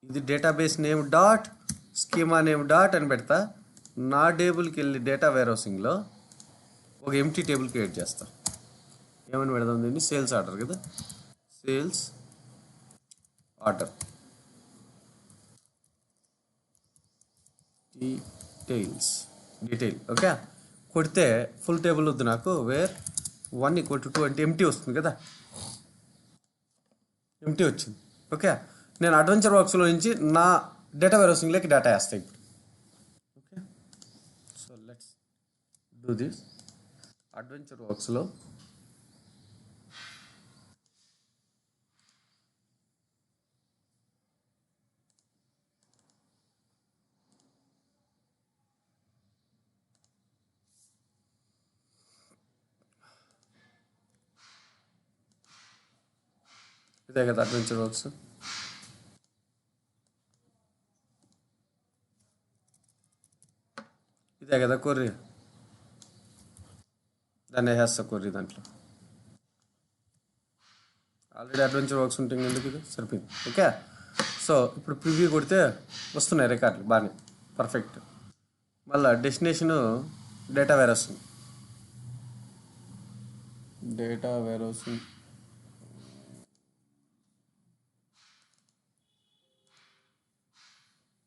ఇది database name dot schema name dot అని పెడతా. నా టేబుల్కి వెళ్ళి డేటా వేర్ హౌసింగ్లో ఒక ఎంటీ టేబుల్ క్రియేట్ చేస్తా. ఏమని పెడదాం దీన్ని? సేల్స్ ఆర్డర్ కదా, సేల్స్ ఆర్డర్ డీటెయిల్. ఓకే, కొడితే ఫుల్ టేబుల్ వద్దు నాకు. వేర్ 1 = 2 అంటే ఎంటీ వస్తుంది కదా, ఎంటీ వచ్చింది. ఓకే, నేను అడ్వెంచర్ వర్క్స్లో నుంచి నా డేటా వేర్ హౌసింగ్లోకి డేటా వేస్తాను ఇప్పుడు. Okay, so let's do this. Adventure వర్క్స్లో ఇదే కదా అడ్వెంచర్ వర్క్స్. ఇదే కదా కొర్రీ. దాన్ని వేసేస్తా కొర్రీ దాంట్లో. ఆల్రెడీ అడ్వెంచర్ వర్క్స్ ఉంటుంది ఎందుకు, ఇది సరిపోయింది. ఓకే, సో ఇప్పుడు ప్రివ్యూ కొడితే వస్తున్నాయి రికార్డులు బాగానే పర్ఫెక్ట్. మళ్ళీ destination data warehousing. Data warehousing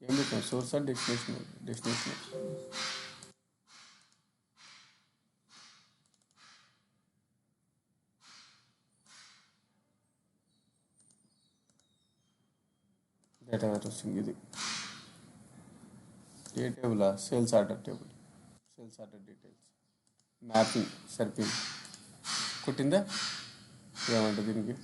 ఏం పెట్టాం? Source or destination? Destination data warehousing. ఇది ఏ టేబులా? Sales order table. Sales order details mapping సరిపోయింది. కొట్టిందా? ఏమంట దీనికి?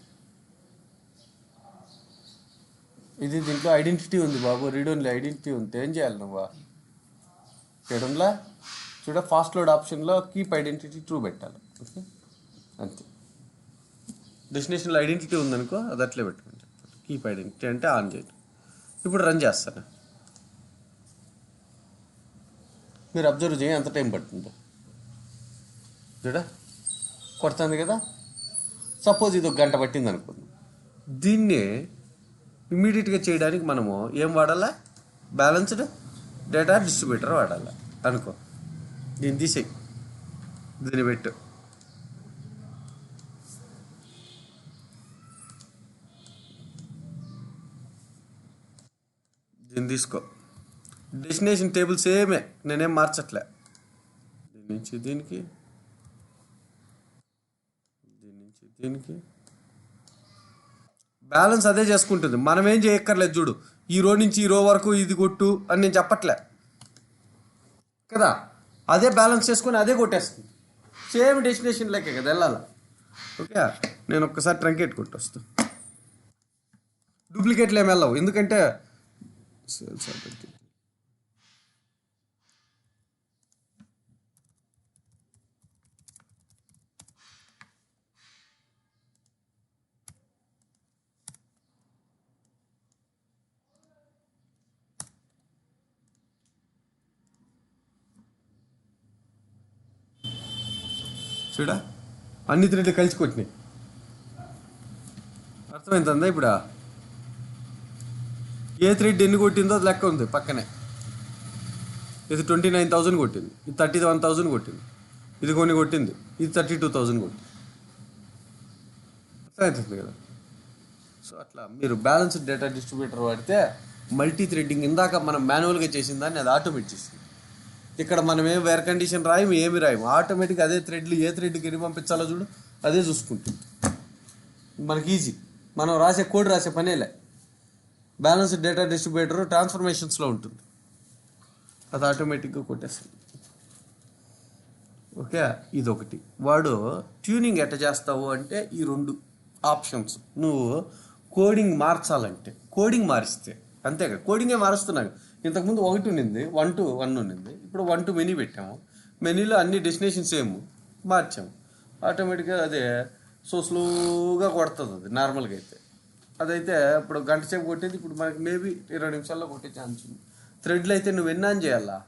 ఇది దీంట్లో ఐడెంటిటీ ఉంది బాబు, రీడ్ ఓన్లీ ఐడెంటిటీ ఉంది. ఏం చేయాలి నువ్వు చేయడంలా? చూడ ఫాస్ట్ లోడ్ ఆప్షన్లో కీప్ ఐడెంటిటీ ట్రూ పెట్టాలి. ఓకే, అంతే. డెస్టినేషన్లో ఐడెంటిటీ ఉందనుకో, అది అట్లే పెట్టమని చెప్తాను. కీప్ ఐడెంటిటీ అంటే ఆన్ చేయడం. ఇప్పుడు రన్ చేస్తాను. మీరు అబ్జర్వ్ చేయ ఎంత టైం పడుతుందో. చూడ కొడుతుంది కదా. సపోజ్ ఇది 1 గంట పట్టింది అనుకుందాం. దీన్ని ఇమ్మీడియట్గా చేయడానికి మనము ఏం వాడాలా? బ్యాలెన్స్డ్ డేటా డిస్ట్రిబ్యూటర్ వాడాలా అనుకో. దీన్ని తీసేయి, దీన్ని పెట్టు. దీన్ని తీసుకో. డెస్టినేషన్ టేబుల్ సేమే, నేనేం మార్చట్లే. దీని నుంచి దీనికి, దీని నుంచి దీనికి బ్యాలెన్స్ అదే చేసుకుంటుంది. మనం ఏం చేయక్కర్లేదు. చూడు, ఈ రో నుంచి ఈ రో వరకు ఇది కొట్టు అని నేను చెప్పట్లే కదా. అదే బ్యాలెన్స్ చేసుకొని అదే కొట్టేస్తుంది. సేమ్ డెస్టినేషన్ లెక్కే కదా వెళ్ళాలి. ఓకే, నేను ఒక్కసారి ట్రంకేట్ కొట్టొస్తా. డూప్లికేట్లు ఏమి వెళ్ళవు, ఎందుకంటే సేల్స్ ఆపరేటివ్. చూడా, అన్ని త్రెడ్లు కలిసి కొట్టినాయి. అర్థమైందా? ఇప్పుడు ఏ థ్రెడ్ ఎన్ని కొట్టిందో అది లెక్క ఉంది పక్కనే. ఇది 29,000 కొట్టింది, ఇది 31,000 కొట్టింది, ఇది కొన్ని కొట్టింది, ఇది 32,000 కొట్టింది. అర్థమవుతుంది కదా. సో అట్లా మీరు బ్యాలెన్స్డ్ డేటా డిస్ట్రిబ్యూటర్ వాడితే మల్టీ థ్రెడ్డింగ్ ఇందాక మనం మాన్యువల్గా చేసిన దాన్ని అది ఆటోమేట్ చేస్తుంది. ఇక్కడ మనం ఏం వేర్ కండిషన్ రాయము, ఏమి రాయము, ఆటోమేటిక్గా అదే థ్రెడ్లు ఏ థ్రెడ్కి ఎన్ని పంపించాలో చూడు అదే చూసుకుంటుంది. మనకి ఈజీ, మనం రాసే కోడ్ రాసే పనేలే. బ్యాలెన్స్డ్ డేటా డిస్ట్రిబ్యూటర్ ట్రాన్స్ఫర్మేషన్స్లో ఉంటుంది, అది ఆటోమేటిక్గా కొట్టేస్తుంది. ఓకే, ఇదొకటి. వాడు ట్యూనింగ్ ఎట్ట చేస్తావు అంటే ఈ 2 ఆప్షన్స్. నువ్వు కోడింగ్ మార్చాలంటే కోడింగ్ మారిస్తే అంతేగా. కోడింగే మారుస్తున్నాను. ఇంతకుముందు 1 ఉన్నింది, 1 to 1 ఉన్నింది, ఇప్పుడు 1 to మెనీ పెట్టాము. మెనీలో అన్ని డెస్టినేషన్ సేమ్ మార్చాము. ఆటోమేటిక్గా అదే స్లోగా కొడుతుంది. అది నార్మల్గా అయితే అదైతే ఇప్పుడు గంట సేపు కొట్టేది ఇప్పుడు మనకి మేబీ 20 నిమిషాల్లో కొట్టే ఛాన్స్ ఉంది. థ్రెడ్లు అయితే నువ్వు ఎన్ని ఆన్ చేయాలా?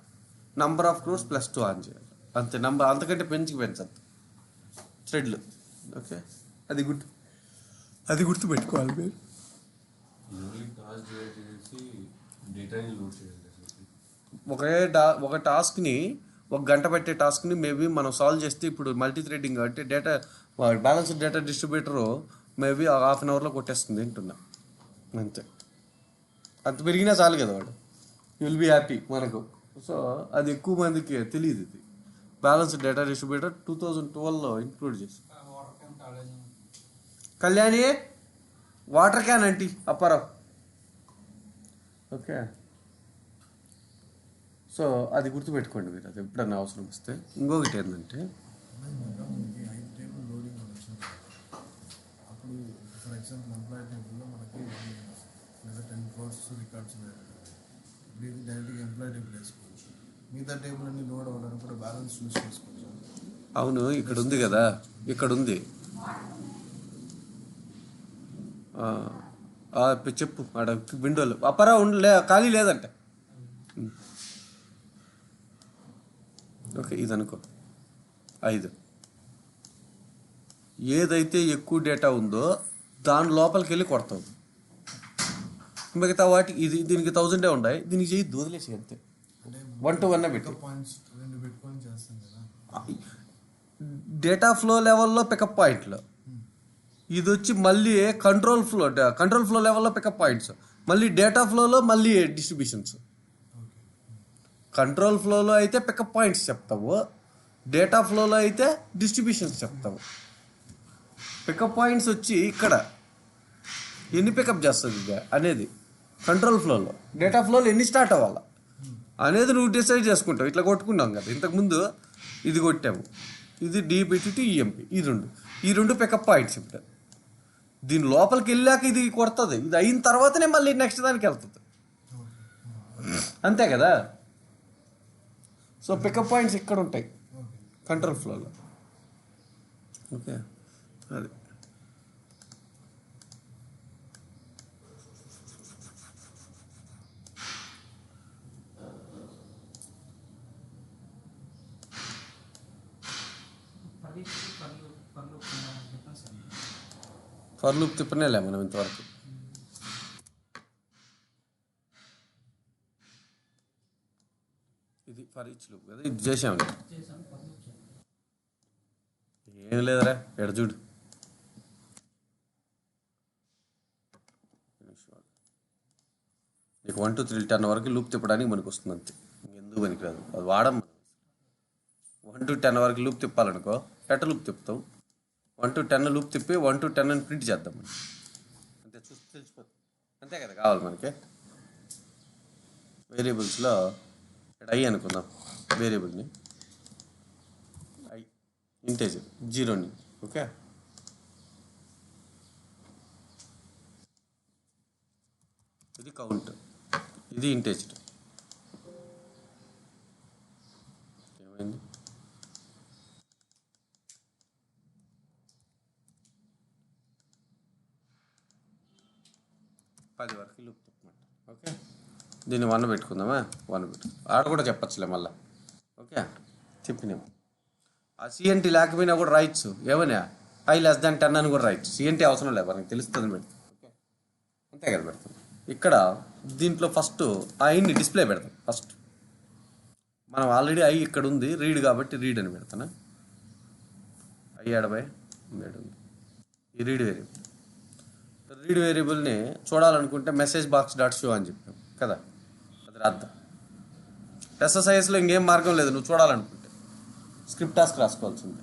నంబర్ ఆఫ్ క్రోర్స్ +2 ఆన్ చేయాలి అంతే. అంతకంటే పెంచద్దు థ్రెడ్లు. ఓకే, అది గుర్తు పెట్టుకోవాలి మీరు. ఒక టాస్క్ని 1 గంట పెట్టే టాస్క్ని మేబీ మనం సాల్వ్ చేస్తే ఇప్పుడు మల్టీ థ్రెడ్డింగ్ అంటే data balanced data distributor maybe 1/2 an hourలో కొట్టేస్తుంది అంటున్నా. అంతే, అంత పెరిగినా చాలు కదా వాడు. యూ విల్ బీ హ్యాపీ మనకు. సో అది ఎక్కువ మందికి తెలియదు. ఇది బ్యాలెన్స్డ్ డేటా డిస్ట్రిబ్యూటర్ 2012లో ఇంక్లూడ్ చేసి. Kalyani water can aunty Apparao. Okay, so అది గుర్తుపెట్టుకోండి మీరు, అది ఎప్పుడన్నా అవసరం వస్తే. ఇంకొకటి ఏంటంటే ఫర్ ఎగ్జాంపుల్ ఎంప్లాయీ టేబుల్లో మనకి 10 crores రికార్డ్స్ డైరెక్ట్గా ఎంప్లాయీ టేబుల్ వేసుకోవచ్చు. మిగతా టేబుల్ అన్ని లోడ్ అవ్వడానికి కూడా బ్యాలెన్స్ యూస్ చేసుకోవచ్చు. అవును, ఇక్కడ ఉంది కదా, ఇక్కడ ఉంది. చెప్పు ఆడ విండోలో అప్పరా ఖాళీ లేదంట. ఓకే, ఇది అనుకో 5. ఏదైతే ఎక్కువ డేటా ఉందో దాని లోపలికి వెళ్ళి కొడతాం. మిగతా వాటి దీనికి 1000 ఉన్నాయి, దీనికి చేయి వదిలేసి అంతే. 1 to 1 పెట్టి డేటా ఫ్లో లెవెల్లో పికప్ పాయింట్లు. ఇది వచ్చి మళ్ళీ కంట్రోల్ ఫ్లో లెవెల్లో పికప్ పాయింట్స్, మళ్ళీ డేటా ఫ్లోలో మళ్ళీ డిస్ట్రిబ్యూషన్స్. కంట్రోల్ ఫ్లోలో అయితే పికప్ పాయింట్స్ చెప్తావు, డేటా ఫ్లోలో అయితే డిస్ట్రిబ్యూషన్స్ చెప్తావు. పికప్ పాయింట్స్ వచ్చి ఇక్కడ ఎన్ని పికప్ చేస్తుంది అనేది కంట్రోల్ ఫ్లోలో, డేటా ఫ్లోలో ఎన్ని స్టార్ట్ అవ్వాలా అనేది నువ్వు డిసైడ్ చేసుకుంటావు. ఇట్లా కొట్టుకున్నాం కదా ఇంతకుముందు, ఇది కొట్టాము, ఇది DPT to EMP, ఈ రెండు పికప్ పాయింట్స్. ఇప్పుడు దీని లోపలికి వెళ్ళాక ఇది కొడుతుంది, ఇది అయిన తర్వాతనే మళ్ళీ నెక్స్ట్ దానికి వెళ్తుంది. అంతే కదా. సో పికప్ పాయింట్స్ ఇక్కడ ఉంటాయి కంట్రోల్ ఫ్లోలో. ఓకే, అది ఫర్ లూప్ తిప్పనేలే మనం ఇంతవరకు. ఇది ఫర్ ఈచ్ లూప్ కదా, ఇది చేసాము. ఏం లేదురా, ఎడ చూడు. నీకు 1 2 3 10 వరకు లూప్ తిప్పడానికి మనకు వస్తుంది అంతే, ఎందుకు పనికిరాదు, అది వాడడం. 1 to 10 వరకు లూప్ తిప్పాలనుకో, ఎట్ట లూప్ తిప్పుతాం. 1 to 10 లూప్ తిప్పి 1 to 10 అని ప్రింట్ చేద్దాం మనం, అంతే. చూసి తెలిసిపోతుంది, అంతే కదా కావాలి మనకి. వేరియబుల్స్లో ఇక్కడ ఐ అనుకుందాం, వేరియబుల్ని ఐ ఇంటేజర్ 0ని. ఓకే, ఇది కౌంట్, ఇది ఇంటేజర్. ఏమైంది? పది వరకు లూప్ తిప్పమంట. ఓకే, దీన్ని 1 పెట్టుకుందామా, 1 పెట్టుకుందాం. ఆడ కూడా చెప్పచ్చులే మళ్ళా. ఓకే, చెప్పినాము. ఆ సిఎన్టీ లేకపోయినా కూడా రాయొచ్చు, ఏమన్నా ఐ లెస్ దాన్ 10 అని కూడా రాయొచ్చు. సిఎన్టీ అవసరం లేదు, మనకి తెలుస్తుంది పెడతాం. ఓకే, అంతే కదా పెడతాం. ఇక్కడ దీంట్లో ఫస్ట్ ఐని డిస్ప్లే పెడతాం. ఫస్ట్ మనం ఆల్రెడీ ఐ ఇక్కడ ఉంది, రీడ్ కాబట్టి రీడ్ అని పెడతాను. ఐ ఎడబై ఉంది, ఈ రీడ్ వేరియబుల్. రీడ్ వేరియబుల్ని చూడాలనుకుంటే మెసేజ్ బాక్స్ డాట్ షో అని చెప్పాం కదా, అది రాద్దాం. ఎస్ఎస్ఐఎస్లో ఇంకేం మార్గం లేదు, నువ్వు చూడాలనుకుంటే స్క్రిప్ట్ టాస్క్ రాసుకోవాల్సింది.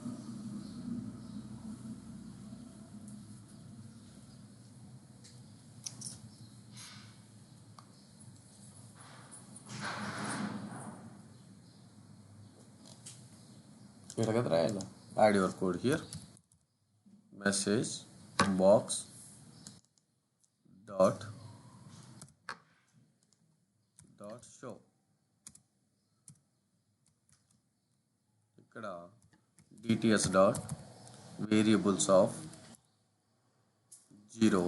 ఇక్కడ కదా రాయాలి. Add your code here, message box dot show. ఇక్కడ dts dot variables of 0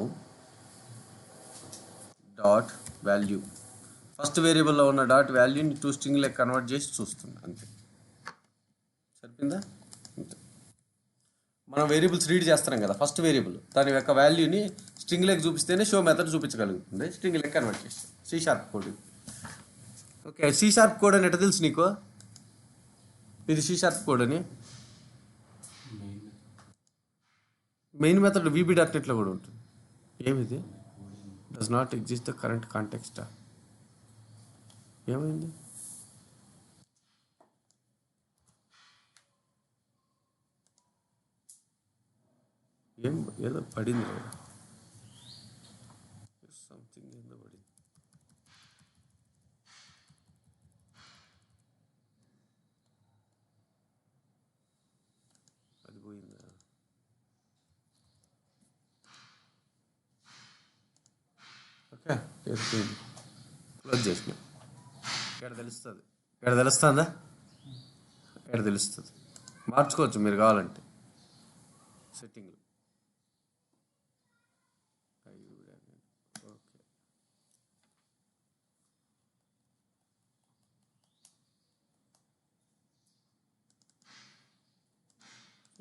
dot value. First వేరియబుల్లో ఉన్న డాట్ వాల్యూని 2 స్ట్రింగ్లకు కన్వర్ట్ చేసి చూస్తుంది, అంతే. సరిపోయిందా? అంతే. మనం వేరియబుల్స్ రీడ్ చేస్తున్నాం కదా, ఫస్ట్ వేరియబుల్ దాని యొక్క వాల్యూని స్ట్రింగ్ లెక్క చూపిస్తేనే షో మెథడ్ చూపించగలుగుతుంది. స్ట్రింగ్ లెక్క కన్వర్ట్ చేసి C# code. Okay, C# code అని ఎట్లా తెలుసు నీకు? ఇది C# కోడ్ అని. మెయిన్ మెథడ్ VB.NETలో కూడా ఉంటుంది. ఏమిది? Does not exist the current context. ఏమైంది? ఏం ఏదో పడింది, సంథింగ్ ఏదో పడింది. అది పోయిందా? ఓకే, పోయింది. క్లోజ్ చేసిన. ఇక్కడ తెలుస్తుంది, ఇక్కడ తెలుస్తుందా? ఇక్కడ తెలుస్తుంది. మార్చుకోవచ్చు మీరు కావాలంటే సెట్టింగ్లు.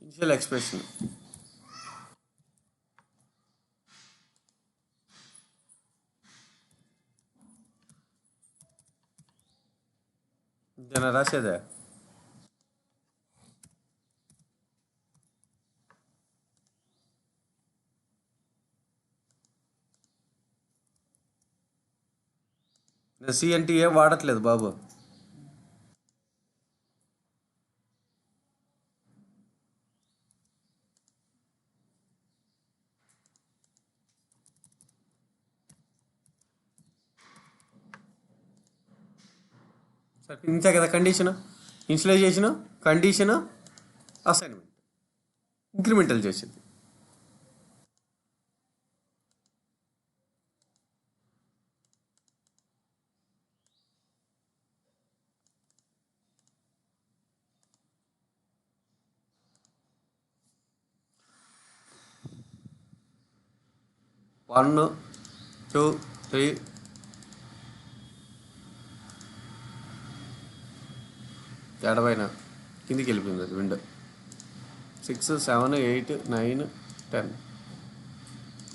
ఇనిషియల్ ఎక్స్ప్రెషన్ ఇంతేనా రాసేదే? నేను CNT ఏం వాడట్లేదు బాబు. ఇంతే కదా condition. Initialisation, condition, assignment, incremental చేసింది. 1 2 3 ఎడబైన కిందికి వెళ్ళిపోయింది అది విండో. 6 7 8 9 10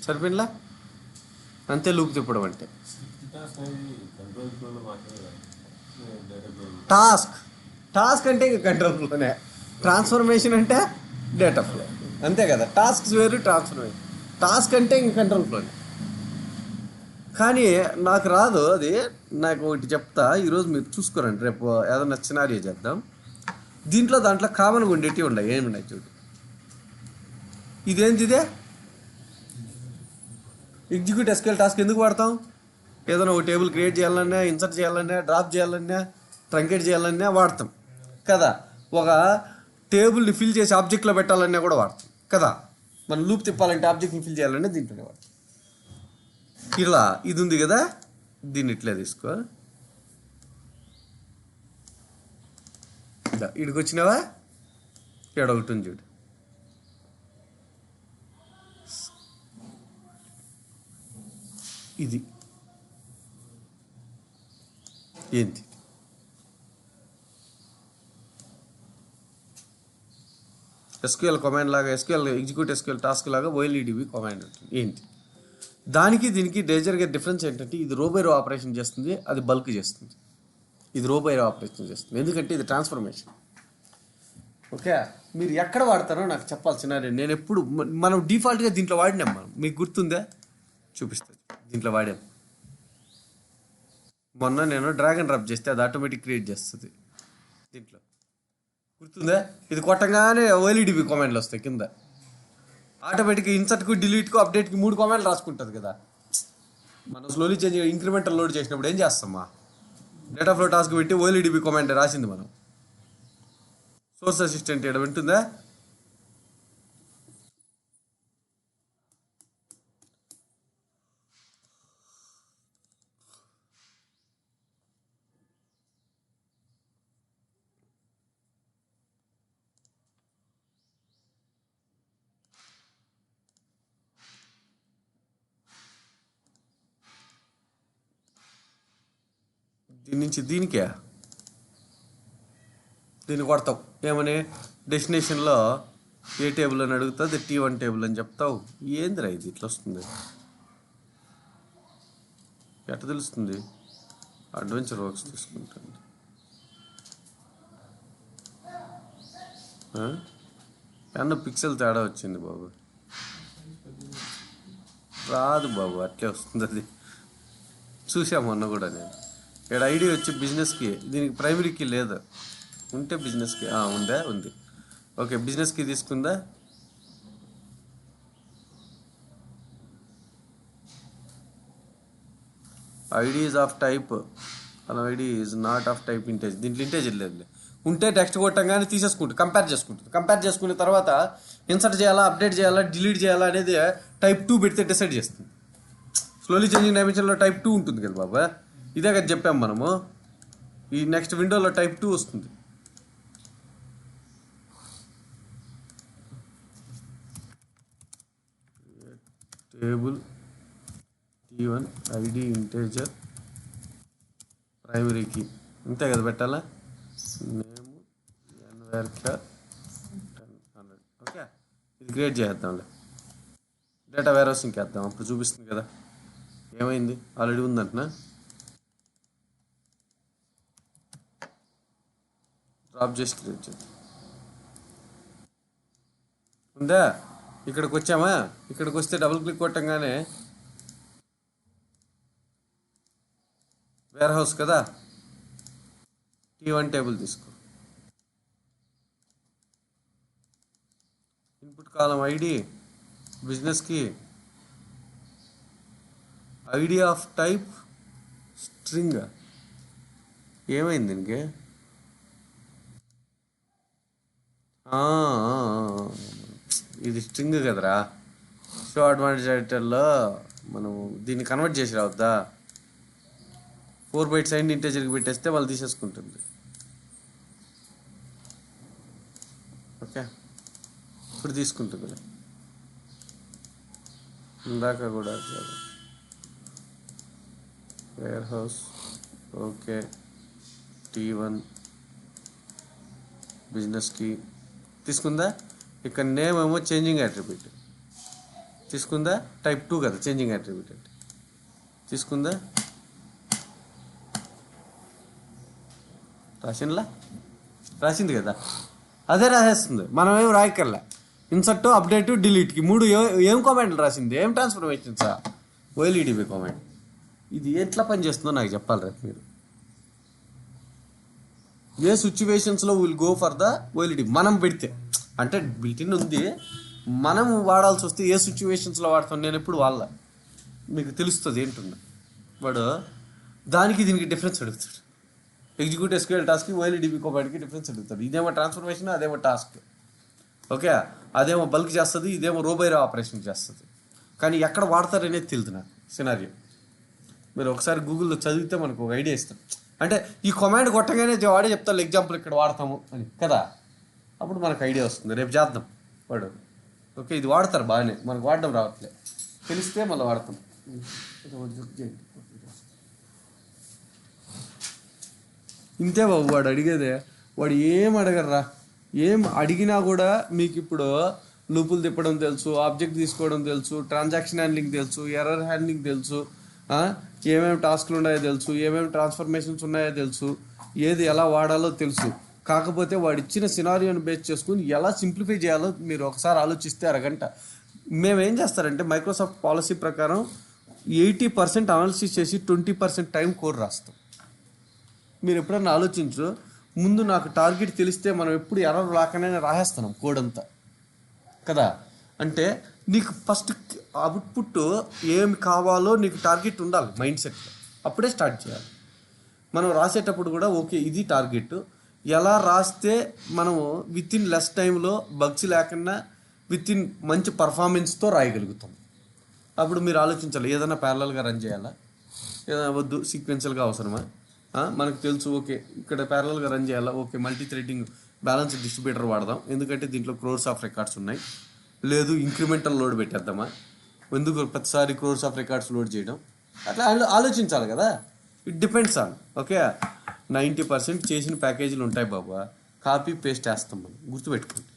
సరిపోయిందిలా. అంతే లూప్ తిప్పడం అంటే. టాస్క్ అంటే ఇంక కంట్రోల్ ఫ్లోనే, ట్రాన్స్ఫర్మేషన్ అంటే డేటా ఫ్లో, అంతే కదా. టాస్క్స్ వేరు, ట్రాన్స్ఫర్మేషన్. టాస్క్ అంటే ఇంక కంట్రోల్ ఫ్లోనే. కానీ నాకు రాదు అది. నాకు ఒకటి చెప్తా, ఈరోజు మీరు చూసుకోరండి, రేపు ఏదైనా సినారియో చేద్దాం. దాంట్లో కామన్గా ఉండేటివి ఉన్నాయి. ఏమున్నాయి చూడు. ఇదేంటి ఇదే ఎగ్జిక్యూట్ ఎస్క్యూఎల్ టాస్క్ ఎందుకు వాడతాం? ఏదైనా ఒక టేబుల్ క్రియేట్ చేయాలన్నా, ఇన్సర్ట్ చేయాలన్నా, డ్రాప్ చేయాలన్నా, ట్రంకేట్ చేయాలన్నా వాడతాం కదా. ఒక టేబుల్ని ఫిల్ చేసి ఆబ్జెక్ట్లో పెట్టాలన్నా కూడా వాడతాం కదా. మనం లూప్ తిప్పాలంటే ఆబ్జెక్ట్ని ఫిల్ చేయాలన్నా దీంట్లోనే వాడతాం. ఇలా ఇది ఉంది కదా, దీన్ని ఇట్లా తీసుకో. ఇడికి వచ్చినావా, ఇక్కడ ఒకటి ఉంది చూడు. ఇది ఏంటి? ఎస్క్యూఎల్ కమాండ్ లాగా, ఎస్క్యూఎల్ ఎగ్జిక్యూట్ ఎస్క్యూఎల్ టాస్క్ లాగా ఓఎల్ఈడిబి కమాండ్ ఉంటుంది. ఏంటి దానికి దీనికి డేంజర్గా డిఫరెన్స్ ఏంటంటే, ఇది రో బై రో ఆపరేషన్ చేస్తుంది, అది బల్క్ చేస్తుంది. ఇది రో బై రో ఆపరేషన్ చేస్తుంది, ఎందుకంటే ఇది ట్రాన్స్ఫర్మేషన్. ఓకే, మీరు ఎక్కడ వాడతారో నాకు చెప్పాల్సిన, నేను ఎప్పుడు మనం డిఫాల్ట్గా దీంట్లో వాడినాం. మనం మీకు గుర్తుందా? చూపిస్తుంది. దీంట్లో వాడాం మొన్న. నేను డ్రాగ్ అండ్ డ్రాప్ చేస్తే అది ఆటోమేటిక్ క్రియేట్ చేస్తుంది దీంట్లో. గుర్తుందా? ఇది కొట్టంగానే ఓఎల్ఈడిబి కామెంట్లు వస్తాయి కింద. ఆటోమేటిక్గా ఇన్సర్ట్కు, డిలీట్కు, అప్డేట్కి 3 కామెంట్లు రాసుకుంటుంది కదా. మనం స్లోలీ చేంజ్ ఇంక్రిమెంటల్ లోడ్ చేసినప్పుడు ఏం చేస్తామా, డేటా ఫ్లో టాస్క్ పెట్టి ఓఎల్ఈడిబి కామెంట్ రాసింది మనం. సోర్స్ అసిస్టెంట్ ఇక్కడ వింటుందా? దీని నుంచి దీనికే దీన్ని కొడతావు. ఏమని డెస్టినేషన్లో ఏ టేబుల్ అని అడుగుతుంది, T1 టేబుల్ అని చెప్తావు. ఏందిరా ఇది ఇట్లా వస్తుంది? ఎట్లా తెలుస్తుంది? అడ్వెంచర్ వర్క్స్ తీసుకుంటుంది. అన్న పిక్సెల్ తేడా వచ్చింది బాబు. రాదు బాబు, అట్లే వస్తుంది అది. చూసాము అన్న కూడా. నేను ఇక్కడ ఐడి వచ్చి బిజినెస్కి, దీనికి ప్రైమరీకి లేదు. ఉంటే బిజినెస్కి ఉందా, ఉంది. ఓకే, బిజినెస్కి తీసుకుందా. ఐడి ఈజ్ ఆఫ్ టైప్, అలా ID is not of type integer. దీంట్లో ఇంటేజ్ లేదు. ఉంటే టెక్స్ట్ కొట్టంగానే తీసేసుకుంటుంది, కంపేర్ చేసుకుంటుంది. కంపేర్ చేసుకున్న తర్వాత ఇన్సర్ట్ చేయాలా, అప్డేట్ చేయాలా, డిలీట్ చేయాలా అనేది టైప్ 2 పెడితే డిసైడ్ చేస్తుంది. స్లోలీ చేంజింగ్ డైమెన్షన్లో టైప్ 2 ఉంటుంది కదా బాబా. ఇదే కదా చెప్పాం మనము. ఈ నెక్స్ట్ విండోలో టైప్ 2 వస్తుంది. Table T1 ID integer primary key, అంతే కదా పెట్టాలా. Name nvarchar 1000. ఓకే, ఇది క్రియేట్ చేద్దాంలే. డేటా వేర్ హౌసింగ్కి వేద్దాం, అప్పుడు చూపిస్తుంది కదా. ఏమైంది, ఆల్రెడీ ఉందంటనా. డ్రాప్ చేసి క్రియేట్ చేద్దాం. ఉందా? ఇక్కడికి వచ్చామా, ఇక్కడికి వస్తే డబుల్ క్లిక్ కొట్టంగానే వేర్ హౌస్ కదా. T1 టేబుల్ తీసుకో. ఇన్పుట్ కాలం ఐడి, బిజినెస్కి ఐడి ఆఫ్ టైప్ స్ట్రింగ్. ఏమైంది దీనికి? ఇది స్ట్రింగ్ కదరా. షో అడ్వాంటేజ్ టైటిల్లో మనం దీన్ని కన్వర్ట్ చేసి రావద్దా. 4 బైట్స్ అయిన ఇంటేజర్కి పెట్టేస్తే వాళ్ళు తీసేసుకుంటుంది. ఓకే, ఇప్పుడు తీసుకుంటుంది. ఇందాక కూడా వేర్ హౌస్ ఓకే T1 బిజినెస్కి తీసుకుందా. ఇక్కడ నేమ్ ఏమో చేంజింగ్ అట్రిబ్యూట్ తీసుకుందా. టైప్ 2 కదా చేంజింగ్ అట్రిబ్యూట్ అంటే తీసుకుందా. రాసింది కదా, అదే రాసేస్తుంది. మనం ఏం రాయకర్లే. ఇన్సర్ట్ అప్డేట్ డిలీట్కి 3 ఏం కామెంట్లు రాసింది, ఏం ట్రాన్స్ఫర్మేషన్సా, OLEDB కామెంట్. ఇది ఎట్లా పనిచేస్తుందో నాకు చెప్పాలి రేపు మీరు. ఏ సిచ్యువేషన్స్లో will go for the OLED మనం పెడితే, అంటే బిల్టిన్ ఉంది, మనం వాడాల్సి వస్తే ఏ సిచ్యువేషన్స్లో వాడతాం. నేను ఎప్పుడు వాళ్ళ మీకు తెలుస్తుంది ఏంటున్నా. వాడు దానికి దీనికి డిఫరెన్స్ అడుగుతాడు. ఎగ్జిక్యూట్ SQL టాస్క్కి OLEDB కామెంట్కి డిఫరెన్స్ అడుగుతాడు. ఇదేమో ట్రాన్స్ఫర్మేషన్, అదేమో టాస్క్. ఓకే, అదేమో బల్క్ చేస్తుంది, ఇదేమో రోబైరో ఆపరేషన్ చేస్తుంది. కానీ ఎక్కడ వాడతారనేది తెలియదు నాకు సినారియో. మీరు ఒకసారి గూగుల్లో చదివితే మనకు ఒక ఐడియా ఇస్తాం. అంటే ఈ కమాండ్ కొట్టగానే వాడే చెప్తాను ఎగ్జాంపుల్ ఇక్కడ వాడతాము అని కదా, అప్పుడు మనకు ఐడియా వస్తుంది. రేపు చేద్దాం వాడు. ఓకే, ఇది వాడతారు బాగానే, మనకు వాడడం రావట్లే, తెలిస్తే మళ్ళీ వాడతాం. ఇంతే బాబు, వాడు అడిగేదే. వాడు ఏం అడగర్రా, ఏం అడిగినా కూడా మీకు ఇప్పుడు లూపులు తిప్పడం తెలుసు, ఆబ్జెక్ట్ తీసుకోవడం తెలుసు, ట్రాన్సాక్షన్ హ్యాండ్లింగ్ తెలుసు, ఎర్రర్ హ్యాండ్లింగ్ తెలుసు, ఏమేమి టాస్క్లు ఉన్నాయో తెలుసు, ఏమేమి ట్రాన్స్ఫర్మేషన్స్ ఉన్నాయో తెలుసు, ఏది ఎలా వాడాలో తెలుసు. కాకపోతే వాడు ఇచ్చిన సినారియోని బేస్ చేసుకుని ఎలా సింప్లిఫై చేయాలో మీరు ఒకసారి ఆలోచిస్తే అరగంట. మేమేం చేస్తారంటే మైక్రోసాఫ్ట్ పాలసీ ప్రకారం 80% అనాలిసిస్ చేసి 20% టైం కోడ్ రాస్తాం. మీరు ఎప్పుడన్నా ఆలోచించు, ముందు నాకు టార్గెట్ తెలిస్తే మనం ఎప్పుడు ఎర్రర్ రాకనే రాసేస్తున్నాం కోడ్ అంతా కదా. అంటే నీకు ఫస్ట్ అవుట్పుట్ ఏమి కావాలో నీకు టార్గెట్ ఉండాలి మైండ్ సెట్లో, అప్పుడే స్టార్ట్ చేయాలి. మనం రాసేటప్పుడు కూడా ఓకే ఇది టార్గెట్, ఎలా రాస్తే మనము విత్ ఇన్ లెస్ టైంలో బగ్స్ లేకుండా విత్ ఇన్ మంచి పర్ఫార్మెన్స్తో రాయగలుగుతాం. అప్పుడు మీరు ఆలోచించాలి, ఏదైనా ప్యారలల్గా రన్ చేయాలా, ఏదైనా వద్దు సీక్వెన్షియల్గా అవసరమా. మనకు తెలుసు ఓకే ఇక్కడ ప్యారలల్గా రన్ చేయాలా, okay multi threading balance distributor వాడదాం, ఎందుకంటే దీంట్లో క్రోర్స్ ఆఫ్ రికార్డ్స్ ఉన్నాయి. లేదు ఇంక్రిమెంటల్ లోడ్ పెట్టేద్దామా, ఎందుకు ప్రతిసారి క్రోర్స్ ఆఫ్ రికార్డ్స్ లోడ్ చేయడం, అట్లా ఆలోచించాలి కదా. It depends on. ఓకే, 90% చేసిన ప్యాకేజీలు ఉంటాయి బాబా, కాపీ పేస్ట్ వేస్తాం మనం, గుర్తుపెట్టుకోండి.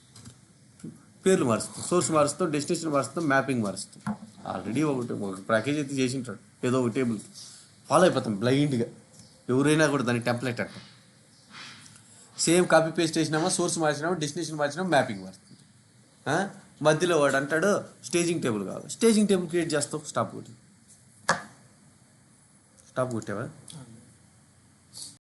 పేర్లు మారుస్తాం, సోర్స్ మారుస్తాం, డెస్టినేషన్ మారుస్తాం, మ్యాపింగ్ మారుస్తాం. ఆల్రెడీ ఒక ప్యాకేజ్ అయితే చేసి ఉంటాడు, ఏదో ఒక టేబుల్ ఫాలో అయిపోతాం బ్లైండ్గా. ఎవరైనా కూడా దాన్ని టెంప్లెట్ అంటాం. సేమ్ కాపీ పేస్ట్ చేసినామా, సోర్స్ మార్చినామా, డెస్టినేషన్ మార్చినామా, మ్యాపింగ్ మారుతుంది. మధ్యలో వాడు అంటాడు స్టేజింగ్ టేబుల్ కావాలి, స్టేజింగ్ టేబుల్ క్రియేట్ చేస్తావు, స్టాప్ కొట్టావా.